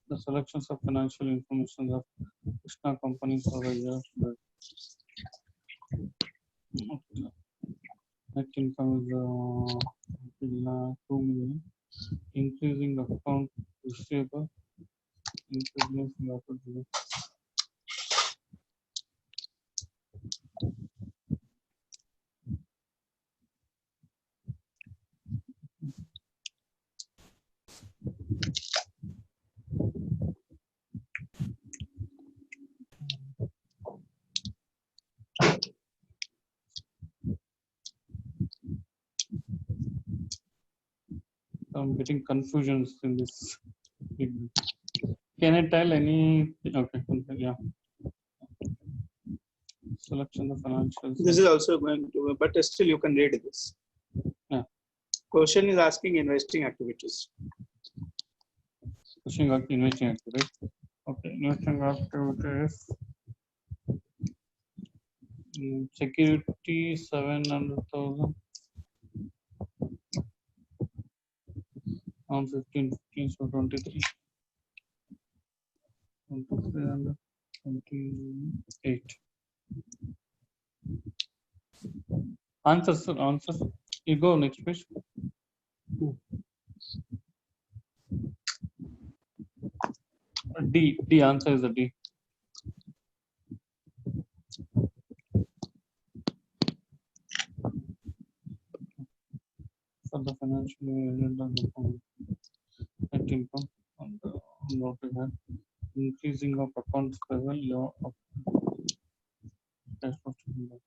The selections of financial information of Krishna Company for the year. Net income is 2 million. Increasing account receivable. Increasing account. I'm getting confusions in this. Can I tell any? Okay, yeah. Selection of financials. This is also going to, but still you can read this. Yeah. Question is asking investing activities. Pushing out investing activities. Okay, investing activities. Security 700,000. On 15, so 23. 28. Answers. You go next page. D. Answer is a D. For the financial net income and what we have, increasing of accounts level of cash flow statement.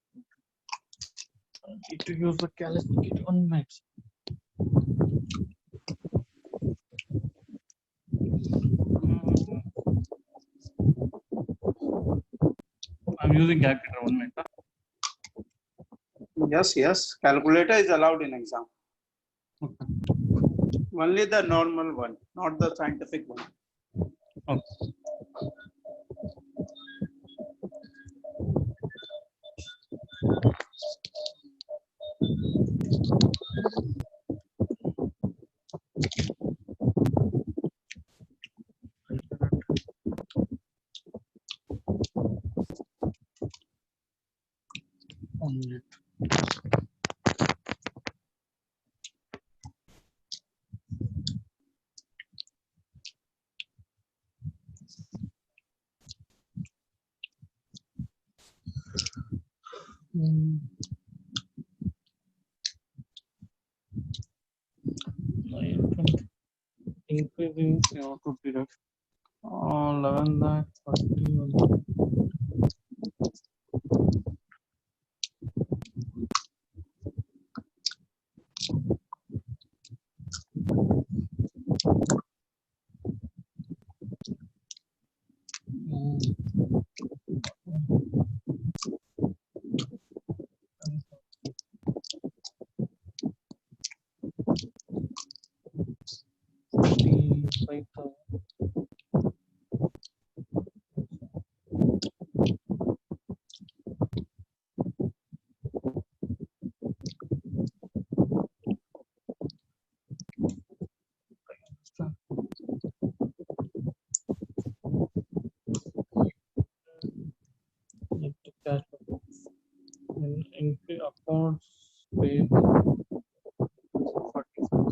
I need to use the calculator on max. I'm using calculator on max. Yes. Calculator is allowed in exam. Okay. Only the normal one, not the scientific one. Okay. Increasing CO2 period. 11 lakh 41. Increase accounts payable 45.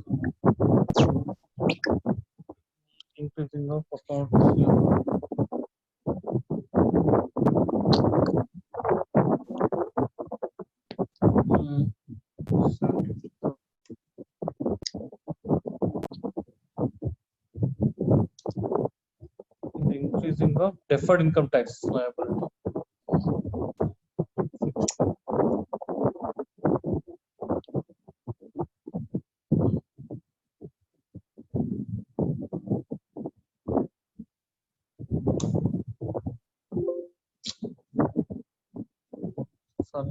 Increasing of accounts payable. Increasing of deferred income tax liability. Sorry.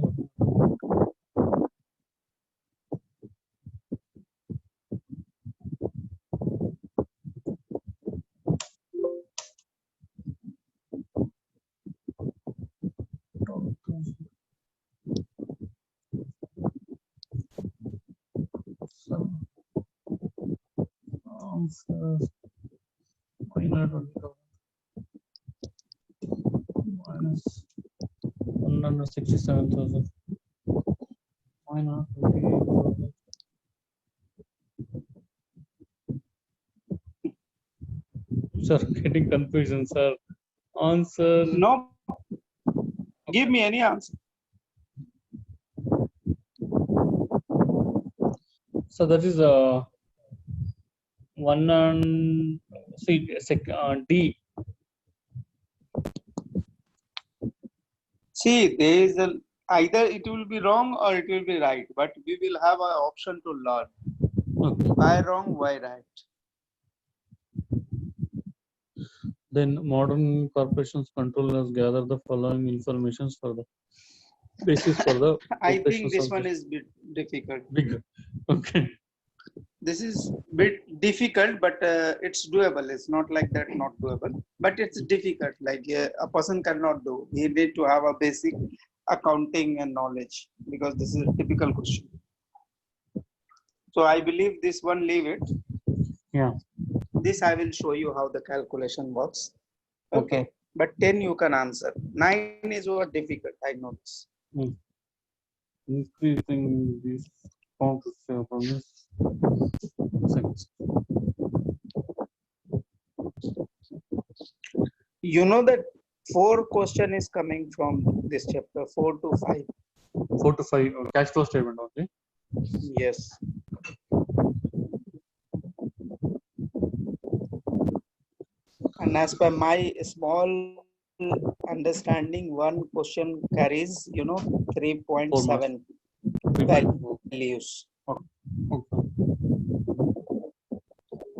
Minus 167,000. Why not 28,000? Sir, getting confusion, sir. Answer. No. Give me any answer. So that is one and D. See, there is either it will be wrong or it will be right, but we will have an option to learn. Okay. Why wrong, why right? Then modern corporations controllers gather the following information for the basis for the I think this one is bit difficult. big. Okay. This is bit difficult, but it's doable. It's not like that not doable, but it's difficult. Like a person cannot do. He need to have a basic accounting and knowledge, because this is a typical question. So I believe this one, leave it. Yeah. This I will show you how the calculation works. Okay. But 10 you can answer. 9 is what difficult. I know this. Increasing this you know that 4 question is coming from this chapter, 4 to 5. 4 to 5 cash flow statement only. Yes. And as per my small understanding, one question carries 3.7 values.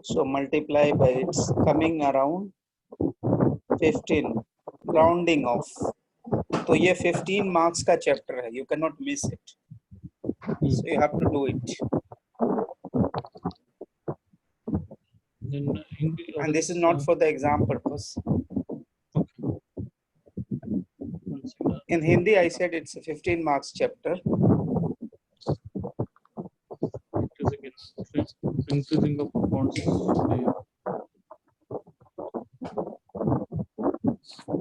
So multiply by, it's coming around 15, rounding off. So ये 15 marks का chapter है, you cannot miss it. So you have to do it. And this is not for the exam purpose. In Hindi, I said it's a 15 marks chapter. Increasing of accounts.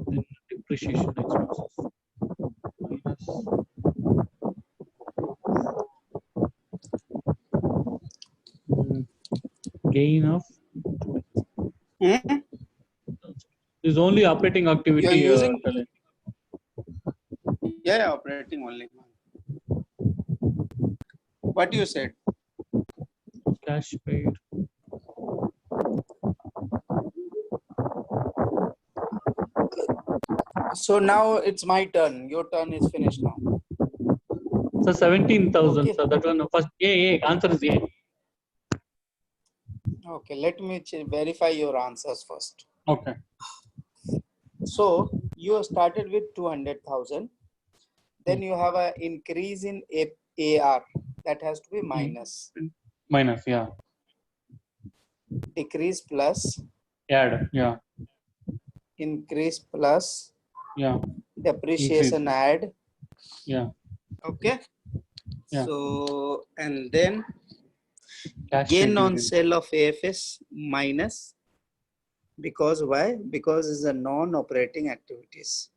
Then depreciation expenses. Gain of. Is only operating activity. You're using. Yeah, operating only. What you said? Cash paid. So now it's my turn. Your turn is finished now. So 17,000. Okay. So that one first. A. Answer is A. Okay, let me verify your answers first. Okay. So you started with 200,000. Then you have an increase in AR. That has to be minus. Minus. Yeah. Decrease plus. Add. Yeah. Increase plus. Yeah. Depreciation Increase. add. Yeah. Okay. Yeah. So and then Cash gain paid on dividend. sale of AFS minus. Because why? Because it's a non-operating activities.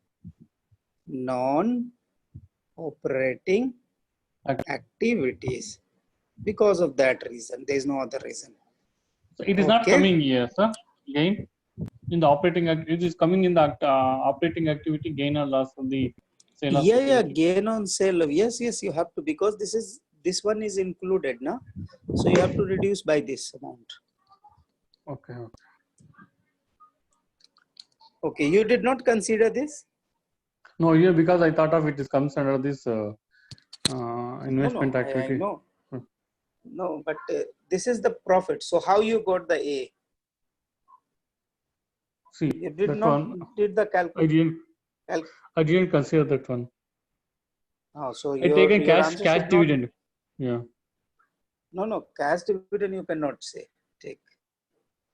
Non-operating activities. Because of that reason, there is no other reason. So it is not Okay. coming here, sir. Gain in the operating. It is coming in the operating activity. Gain or loss of the sale of. Yeah, gain on sale of, yes, you have to, because this one is included now, so you have to reduce by this amount. Okay. Okay, you did not consider this? No, yeah, because I thought of it comes under this investment No, activity. I know. No, but this is the profit. So how you got the A? See, You did that not one. did the calculation. I didn't consider that one. Oh, so I taken your cash answer should not. dividend. Yeah. No, cash dividend you cannot take.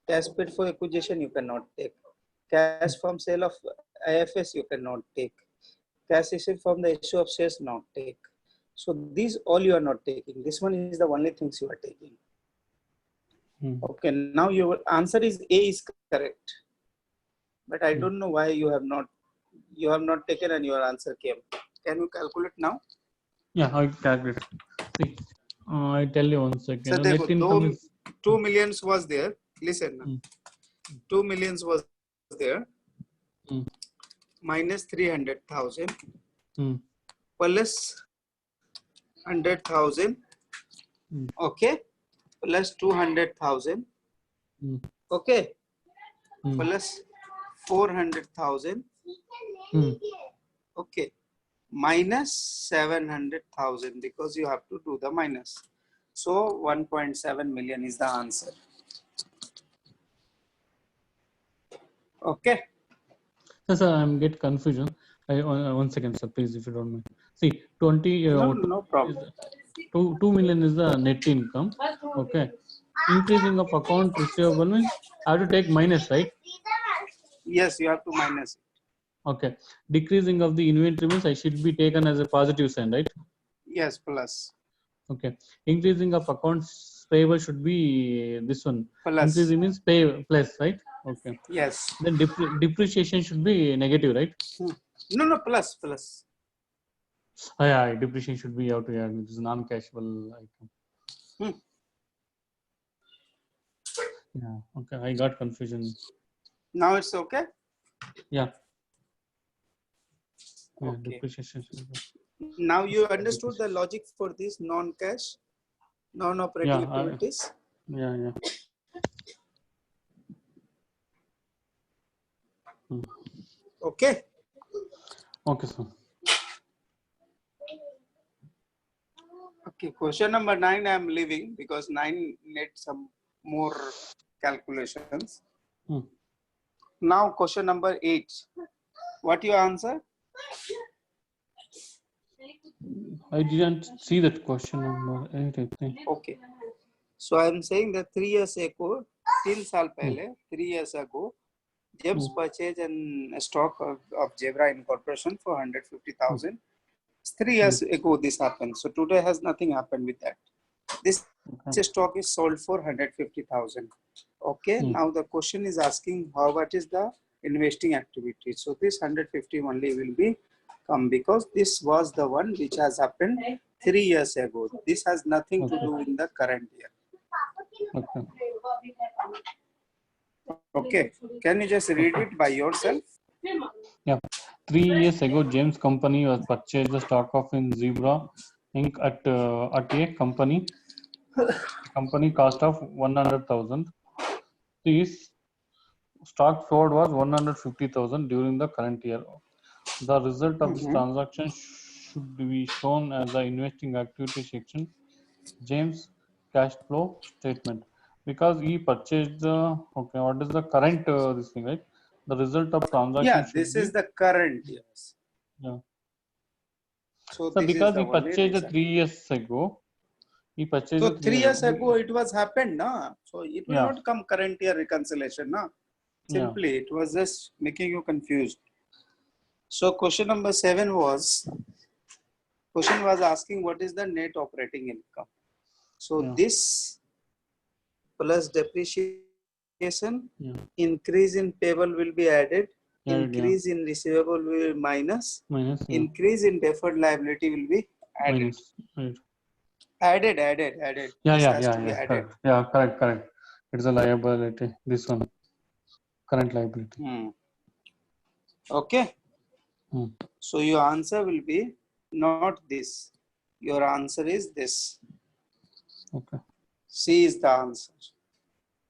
Cash paid for acquisition you cannot take. Cash from sale of IFS you cannot take. Cash received from the issue of shares not take. So these all you are not taking. This one is the only things you are taking. Okay, now your answer is A is correct. But I don't know why you have not taken and your answer came. Can you calculate now? Yeah, I calculate. See, I tell you 1 second. So Net income is 2 millions was there. Listen, 2 millions was there. Minus 300,000 plus 100,000. Okay, plus 200,000. Okay, plus 400,000. Okay, minus 700,000 because you have to do the minus. So 1.7 million is the answer. Okay. Sir, I'm get confusion. 1 second, sir, please, if you don't mind. See, 20. No problem. 2 million is the net income. Okay. Increasing of account receivable means I have to take minus, right? Yes, you have to minus. Okay. Decreasing of the inventory means I should be taken as a positive sign, right? Yes, plus. Okay. Increasing of accounts payable should be this one. Plus. Increasing means pay plus, right? Okay. Yes. Then depreciation should be negative, right? No, plus. Oh, yeah, depreciation should be out here. It is non-cashable item. Yeah. Okay. I got confusion. Now it's okay. Yeah. Okay. Depreciation. Now you understood the logic for these non-cash, non-operating activities. Yeah. Okay. Okay, sir. Okay, question number 9 I am leaving because 9 needs some more calculations. Now question number 8. What your answer? I didn't see that question number 8, I think. Okay. So I am saying that 3 years ago, 3 साल पहले, 3 years ago, Jebs purchased a stock of Zebra Incorporation for 150,000. 3 years ago this happened. So today has nothing happened with that. This stock is sold for 150,000. Okay. Now the question is asking what is the investing activity. So this 150 only will be come because this was the one which has happened 3 years ago. This has nothing to do in the current year. Okay. Can you just read it by yourself? Yeah. 3 years ago, James Company was purchased the stock of in Zebra at a company cost of 100,000. This stock sold was 150,000 during the current year. The result of this transaction should be shown as the investing activity section, James cash flow statement. Because he purchased the, okay, what is the current this thing, right? The result of transaction Yeah, should this be, is the current years. yeah. So So this because is the he purchased reason. 3 years ago, he purchased So 3 years ago it was happened, na? So it will Yeah. not come current year reconciliation, na? Simply, it was just making you confused. So question number 7 was asking what is the net operating income. So this plus depreciation, increase in payable will be added, increase in receivable will be minus, increase in deferred liability will be added. Added. Correct. Yeah, correct. It's a liability. This one, current liability. Okay. So your answer will be not this. Your answer is this. Okay. C is the answer.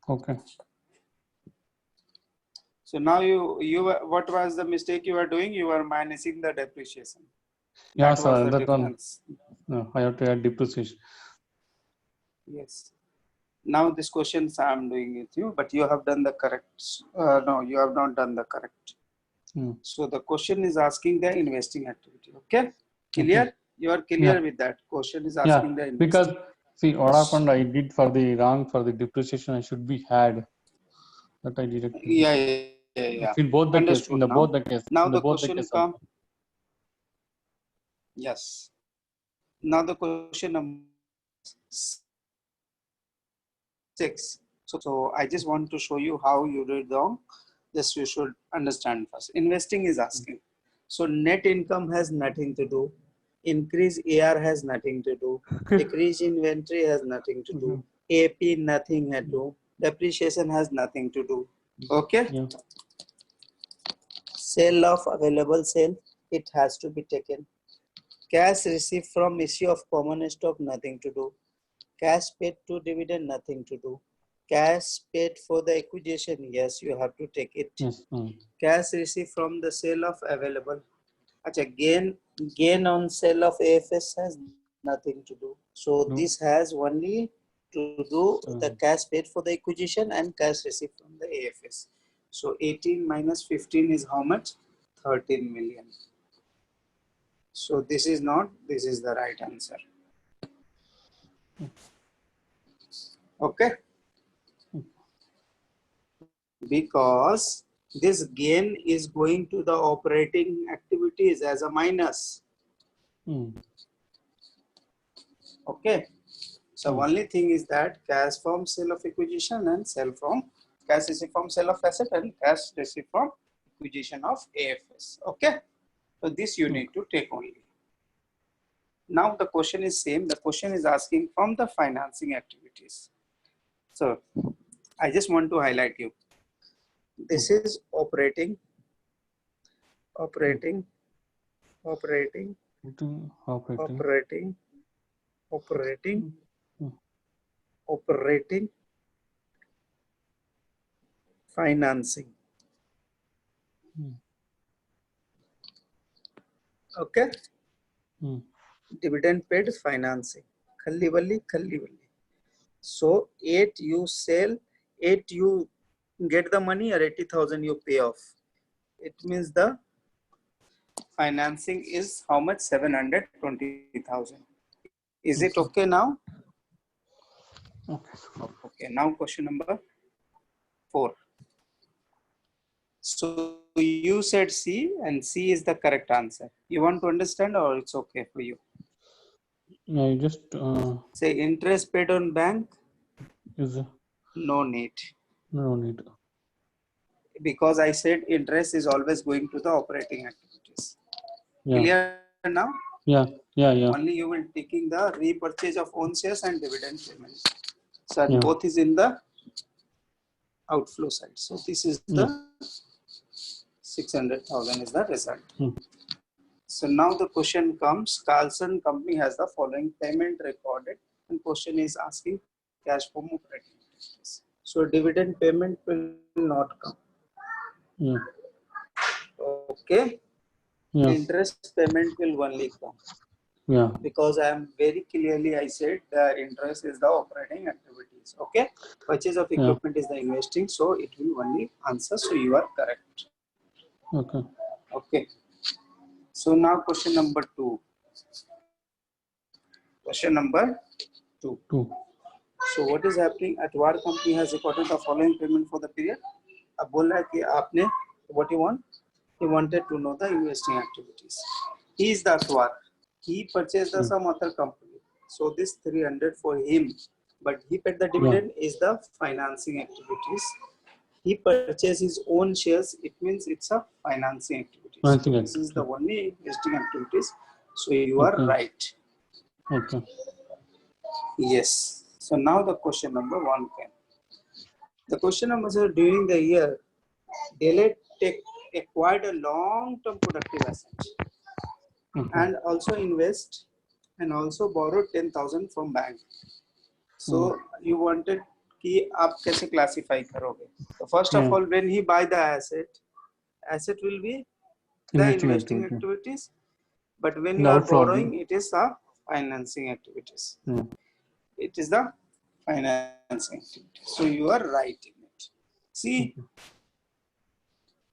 Okay. So now you what was the mistake you were doing? You were minusing the depreciation. Yeah, That sir. was the That difference. one. No, I have to add depreciation. Yes. Now this questions I am doing with you, but you have done the correct. No, you have not done the correct. So the question is asking the investing activity. Okay, clear? Okay. You are clear with that. Question is asking the investing. Because see, what happened? I did for the depreciation. I should be had that I did. Yeah. In both the case, in the both the case. Now the question comes. Yes. Now the question number 6. So I just want to show you how you did wrong. This you should understand first. Investing is asking. So net income has nothing to do. Increase AR has nothing to do. Decrease inventory has nothing to do. AP nothing to do. Depreciation has nothing to do. Okay. Yeah. Sale of available sale, it has to be taken. Cash received from issue of common stock, nothing to do. Cash paid to dividend, nothing to do. Cash paid for the acquisition, yes, you have to take it. Yes. Cash received from the sale of available. Gain on sale of AFS has nothing to do. So this has only to do the cash paid for the acquisition and cash received from the AFS. So 18 minus 15 is how much? 13 million. So this is not, this is the right answer. Okay. Because this gain is going to the operating activities as a minus. Okay. So only thing is that cash from sale of acquisition and cash received from sale of asset and cash received from acquisition of AFS. Okay. So this you need to take only. Now the question is same. The question is asking from the financing activities. So I just want to highlight you. This is operating, financing. Okay. Dividend paid, financing. Khalli walli. So 8 you sell, 8 you get the money, or 80,000 you pay off. It means the financing is how much? 720,000. Is it okay now? Okay. Now question number 4. So you said C, and C is the correct answer. You want to understand, or it's okay for you? I just say interest paid on bank. Is no need. No need. Because I said interest is always going to the operating activities. Yeah. Clear now? Yeah. Only you will taking the repurchase of own shares and dividend payment. So both is in the outflow side. So this is the 600,000 is the result. So now the question comes, Carlson company has the following payment recorded, and question is asking cash from operating activities. So dividend payment will not come. Yeah. Okay. Yes. Interest payment will only come. Yeah. Because I am very clearly I said the interest is the operating activities. Okay. Purchase of equipment is the investing, so it will only answer. So you are correct. Okay. Okay. So now question number 2. Question number 2. So what is happening? Atwar company has recorded the following payment for the period. अब बोल रहा है कि आपने what you want? He wanted to know the investing activities. He is the Atwar. He purchased the some other company. So this 300 for him, but he paid the dividend is the financing activities. He purchased his own shares. It means it's a financing activity. So this is the only investing activities. So you are right. Okay. Yes. So now the question number 1 came. The question number 0, during the year, Deloitte acquired a long-term productive asset and also invest and also borrowed 10,000 from bank. So you wanted कि आप कैसे classify करोगे? So first of all, when he buy the asset will be the investing activities. But when you are borrowing, it is the financing activities. It is the financing activity. So you are right in it. See,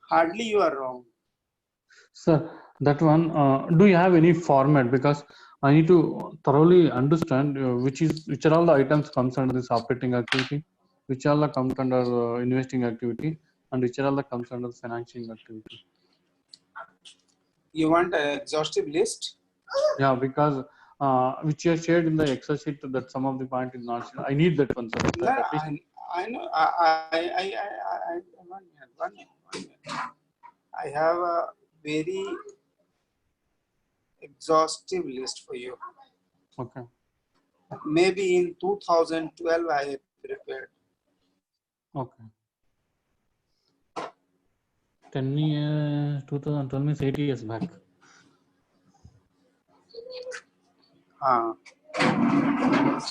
hardly you are wrong. Sir, that one, do you have any format? Because I need to thoroughly understand which are all the items comes under this operating activity, which all comes under investing activity, and which are all comes under financing activity. You want an exhaustive list? Yeah, because which you have shared in the Excel sheet that some of the point is not shared. I need that one, sir. No, I know. One minute. I have a very exhaustive list for you. Okay. Maybe in 2012 I have prepared. Okay. 10 years, 2012 means 8 years back.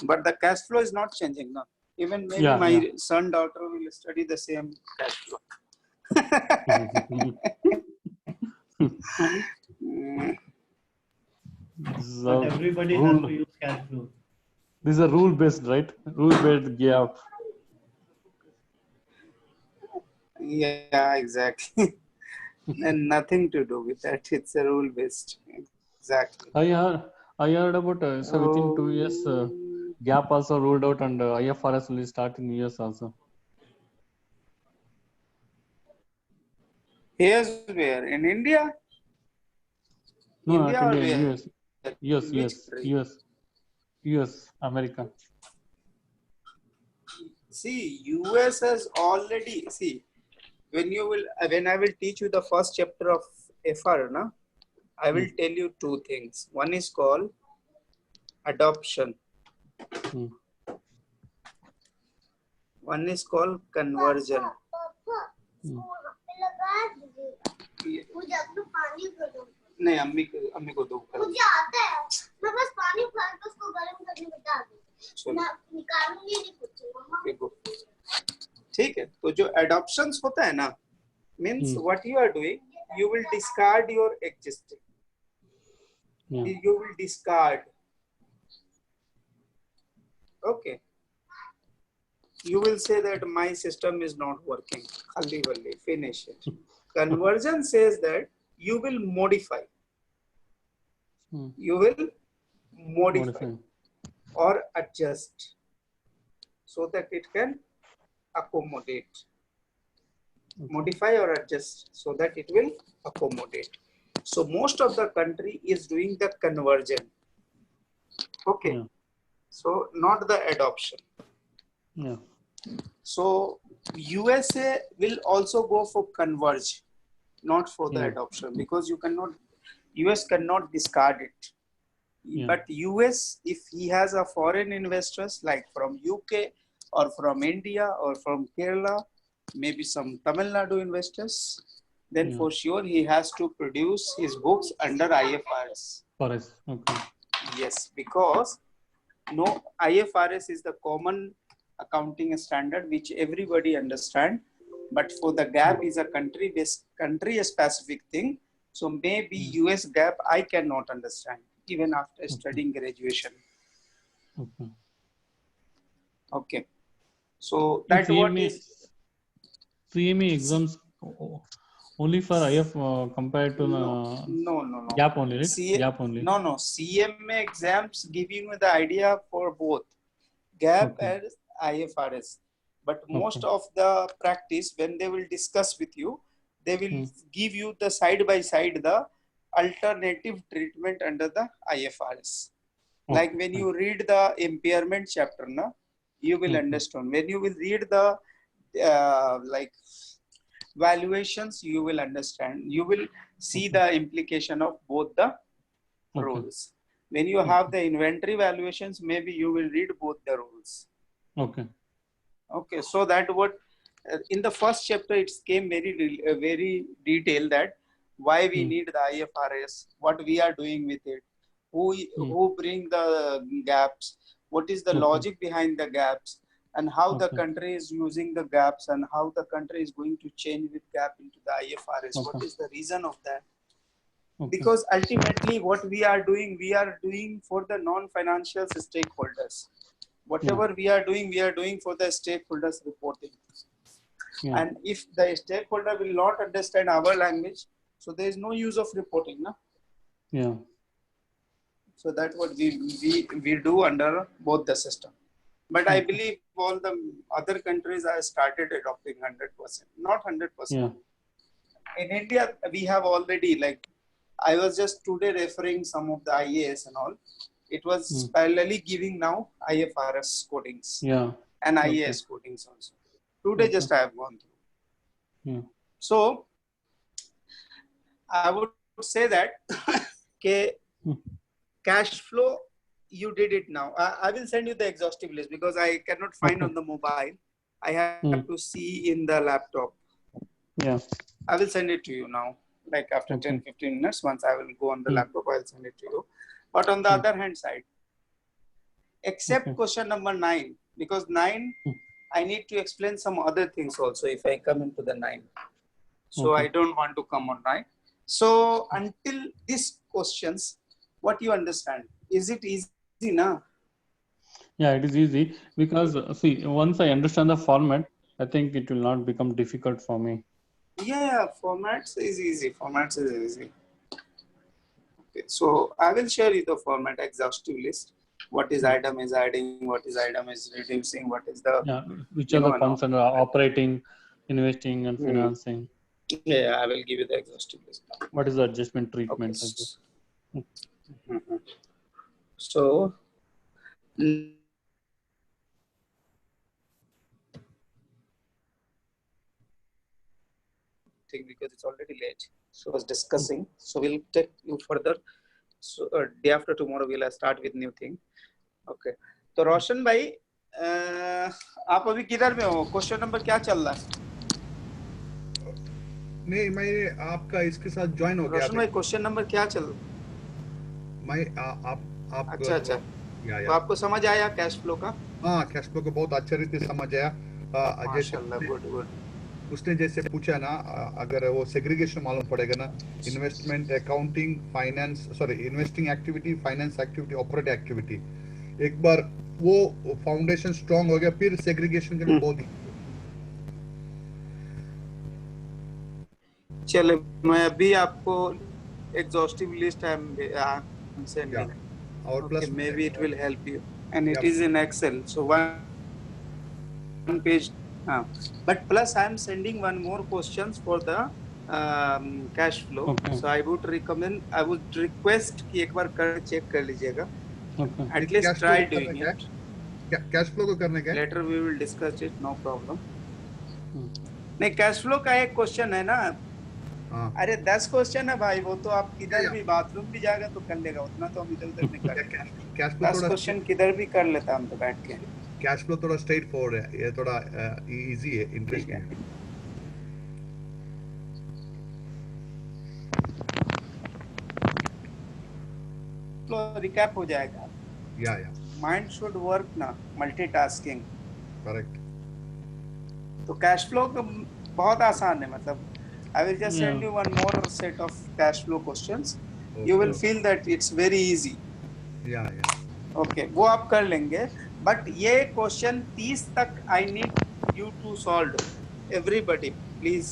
But the cash flow is not changing now. Even maybe my son, daughter will study the same cash flow. But everybody has to use cash flow. These are rule based, right? Rule based gap. Yeah, exactly. And nothing to do with that. It's a rule based. Exactly. I heard about so within 2 years gap also ruled out, and IFRS will start in US also. Here's where in India. No, India not India. US, America. See, US has already when I will teach you the first chapter of FR, I will tell you 2 things. One is called adoption. One is called conversion. नहीं अम्मी को दो मुझे आता है मैं बस पानी भर के उसको गर्म करने बिठा दूं ना निकालूंगी नहीं कुछ ठीक है तो जो adoptions होता है ना means what you are doing you will discard your existing you will discard okay you will say that my system is not working khalli walli finish it conversion says that you will modify. You will modify or adjust so that it can accommodate. Modify or adjust so that it will accommodate. So most of the country is doing the conversion. Okay. So not the adoption. So USA will also go for converge. Not for the adoption because US cannot discard it. But US, if he has a foreign investors like from UK or from India or from Kerala, maybe some Tamil Nadu investors, then for sure he has to produce his books under IFRS. Okay. Yes, because no, IFRS is the common accounting standard which everybody understand, but for the GAAP is a country specific thing. So maybe US GAAP I cannot understand even after studying graduation. Okay. Okay. So that what is CME exams only for IF compared to no. GAAP only, right? GAAP only. No. CMA exams give you the idea for both GAAP and IFRS. But most of the practice, when they will discuss with you, they will give you the side by side the alternative treatment under the IFRS. Like when you read the impairment chapter, you will understand. When you will read the like valuations, you will understand. You will see the implication of both the rules. When you have the inventory valuations, maybe you will read both the rules. Okay, so that what in the first chapter it came very detailed that why we need the IFRS, what we are doing with it, who bring the gaps, what is the logic behind the gaps, and how the country is using the gaps, and how the country is going to change with gap into the IFRS. What is the reason of that? Because ultimately what we are doing for the non-financial stakeholders. Whatever we are doing for the stakeholders reporting. And if the stakeholder will not understand our language, so there is no use of reporting. So that's what we do under both the system. But I believe all the other countries have started adopting 100%, not 100%. In India, we have already, like, I was just today referring some of the IAS and all. It was parallelly giving now IFRS codings and IAS codings also. Today just I have gone through. So I would say that cash flow, you did it now. I will send you the exhaustive list because I cannot find on the mobile. I have to see in the laptop. I will send it to you now. Like after 10-15 minutes, once I will go on the laptop, I'll send it to you. But on the other hand side, except question number 9, because 9, I need to explain some other things also if I come into the 9. So I don't want to come on 9. So until these questions, what you understand? Is it easy now? Yeah, it is easy because see, once I understand the format, I think it will not become difficult for me. Yeah, formats is easy. Okay, so I will share you the format exhaustive list. What is item is adding, what is item is reducing, what is the which are the funds under operating, investing, and financing. Yeah, I will give you the exhaustive list. What is the adjustment treatment? Okay. So because it's already late, so I was discussing. So we'll take you further. So day after tomorrow we'll start with new thing. Okay. तो रोशन भाई आप अभी किधर में हो? Question number क्या चल रहा है? नहीं, मैं आपका इसके साथ ज्वाइन हो गया। रोशन भाई क्वेश्चन नंबर क्या चल? मैं आप अच्छा तो आपको समझ आया कैश फ्लो का? हाँ, कैश फ्लो को बहुत अच्छे रीति समझ आया। माशाल्लाह, गुड। उसने जैसे पूछा ना, अगर वो सेग्रीगेशन मालूम पड़ेगा ना, investment, accounting, finance, investing activity, finance activity, operating activity, एक बार वो फाउंडेशन स्ट्रांग हो गया, फिर सेग्रीगेशन के लिए बहुत। चले, मैं अभी आपको exhaustive list I am sending, और plus maybe it will help you, and it is in Excel, so one page. But plus I am sending one more questions for the cash flow. So I would request कि एक बार कर check कर लीजिएगा. At least try doing it. Cash flow को करने का? Later we will discuss it, no problem. नहीं, cash flow का एक क्वेश्चन है ना. अरे 10 क्वेश्चन है भाई, वो तो आप किधर भी बाथरूम भी जाएगा तो कर लेगा, उतना तो हम इधर नहीं करेंगे. 10 क्वेश्चन किधर भी कर लेता हम तो बैठ के. कैश फ्लो थोड़ा स्ट्रेट फॉरवर्ड है, ये थोड़ा इजी है, इंटरेस्टिंग है. फ्लो रिकैप हो जाएगा. Yeah. माइंड शुड वर्क ना, मल्टीटास्किंग. Correct. तो कैश फ्लो बहुत आसान है. मतलब I will just send you one more set of cash flow questions. You will feel that it's very easy. Yeah. Okay, वो आप कर लेंगे. But ये question 30 तक I need you to solve. Everybody, please.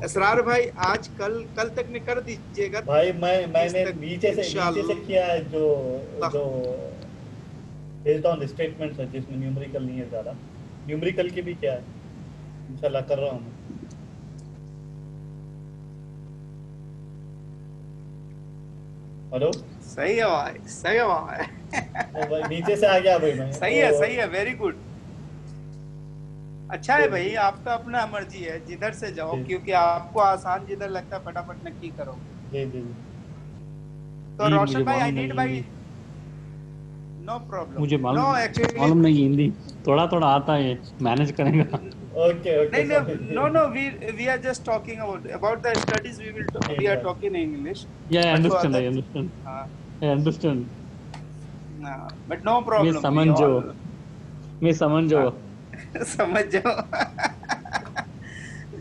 Asrar भाई आज कल तक में कर दीजिएगा. भाई मैंने नीचे से किया है जो बेस्ड ऑन स्टेटमेंट्स है जिसमें न्यूमेरिकल नहीं है ज्यादा. न्यूमेरिकल की भी क्या है इंशाल्लाह कर रहा हूँ. हेलो, सही है भाई, सही है भाई. भाई नीचे से आ गया भाई मैं. सही है, वेरी गुड. अच्छा है भाई, आपका अपना मर्जी है, जिधर से जाओ, क्योंकि आपको आसान जिधर लगता है फटाफट नक्की करो. जी. तो रोशन भाई, आई नीड भाई. No problem. मुझे मालूम नहीं हिंदी, थोड़ा आता है, मैनेज करेगा. Okay. No. We are just talking about the studies. We are talking in English. Yeah, I understand. I understand. No, but no problem. मैं समझ जाओ. समझ जाओ.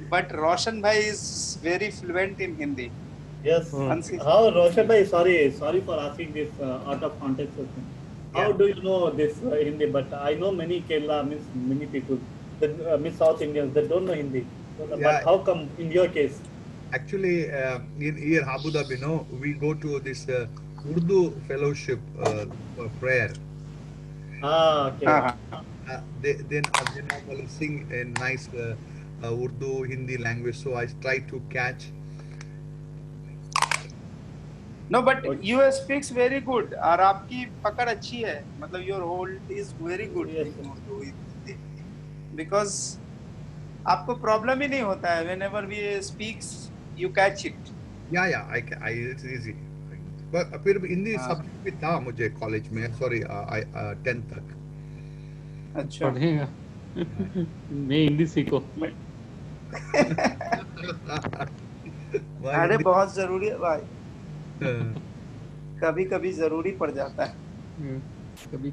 But Roshan bhai is very fluent in Hindi. Yes. How Roshan bhai? Sorry for asking this out of context question. How do you know this Hindi? But I know many Kerala means many people. Miss South Indians that don't know Hindi. But how come in your case? Actually, in here Abu Dhabi, we go to this Urdu fellowship prayer. Okay. They normally sing in nice Urdu, Hindi language. So I try to catch. No, but you speaks very good. और आपकी पकड़ अच्छी है. मतलब your hold is very good. Yes. Because आपको problem ही नहीं होता है. Whenever we speaks, you catch it. Yeah, it's easy. But फिर भी हिंदी सब्जेक्ट भी था मुझे कॉलेज में. Sorry, 10th तक. अच्छा. पढ़ेगा. मैं हिंदी सीखो. अरे बहुत जरूरी है भाई. कभी जरूरी पड़ जाता है. कभी.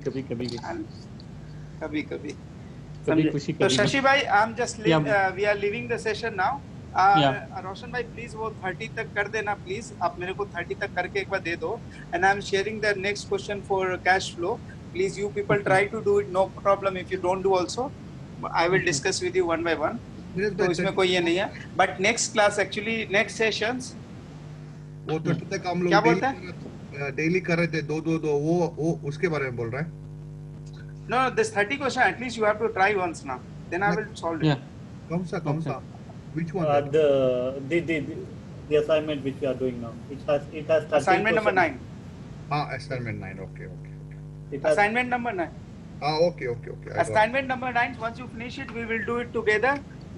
तो शशि भाई, I'm just we are leaving the session now. रोशन भाई प्लीज वो 30 तक कर देना प्लीज. आप मेरे को 30 तक करके एक बार दे दो. And I'm sharing the next question for cash flow. Please you people try to do it. No problem if you don't do also. I will discuss with you one by one. तो इसमें कोई ये नहीं है. But next class actually next sessions. वो 30 तक हम लोग डेली कर रहे थे 2 वो उसके बारे में बोल रहा है. No, this 30 question at least you have to try once now. Then I will solve it. कौन सा? Which one? The assignment which we are doing now. It has assignment number 9. Assignment 9. Okay. Assignment number 9. Okay. Assignment number 9. Once you finish it, we will do it together.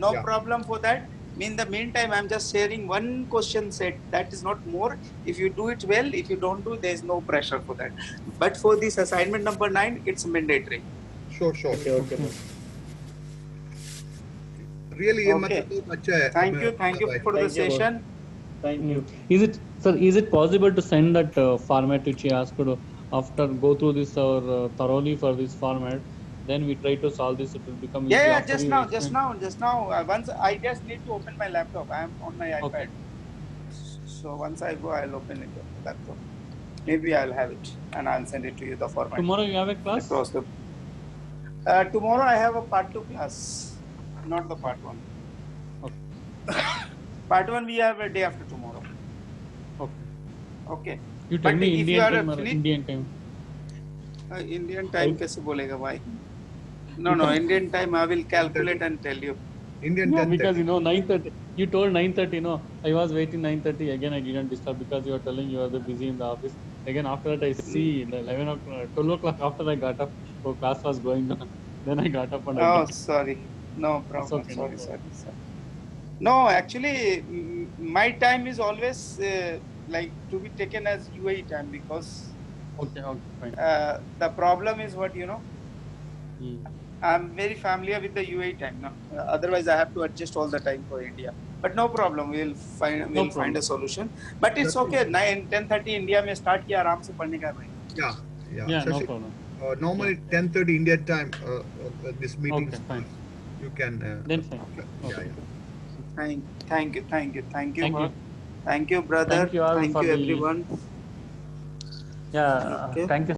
No problem for that. In the meantime, I'm just sharing one question set. That is not more. If you do it well, if you don't do, there is no pressure for that. But for this assignment number 9, it's mandatory. Sure. Okay. Really, okay. Thank you for the session. Thank you. Is it possible to send that format which you asked to after go through this or thoroughly for this format? Then we try to solve this. It will become easy. Yeah. Just now. Once I just need to open my laptop. I am on my iPad. Okay. So once I go, I'll open it on the laptop. Maybe I'll have it and I'll send it to you the format. Tomorrow you have a class? Tomorrow I have a part 2 class, not the part 1. Okay. Part 1 we have a day after tomorrow. Okay. You tell me Indian time or Indian time? Indian time कैसे बोलेगा भाई? No. Indian time I will calculate and tell you. Indian time. Because 9:30. You told 9:30. No, I was waiting 9:30. Again, I didn't disturb because you were telling you are busy in the office. Again, after that, I see 12 o'clock after I got up, so class was going on. Then I got up and. Sorry. No problem. Okay, sorry. No, actually, my time is always like to be taken as UAE time because. Okay, fine. The problem is what I'm very familiar with the UAE time now. Otherwise, I have to adjust all the time for India. But no problem, we'll find a solution. But it's okay. 10:30 India में start किया आराम से पढ़ने का भाई. Yeah, no problem. Normally 10:30 India time. This meeting. Okay, fine. You can. Then fine. Okay. Thank you. Thank you. Thank you, brother. Thank you all Thank for you, the- everyone. Yeah, Okay. thank you.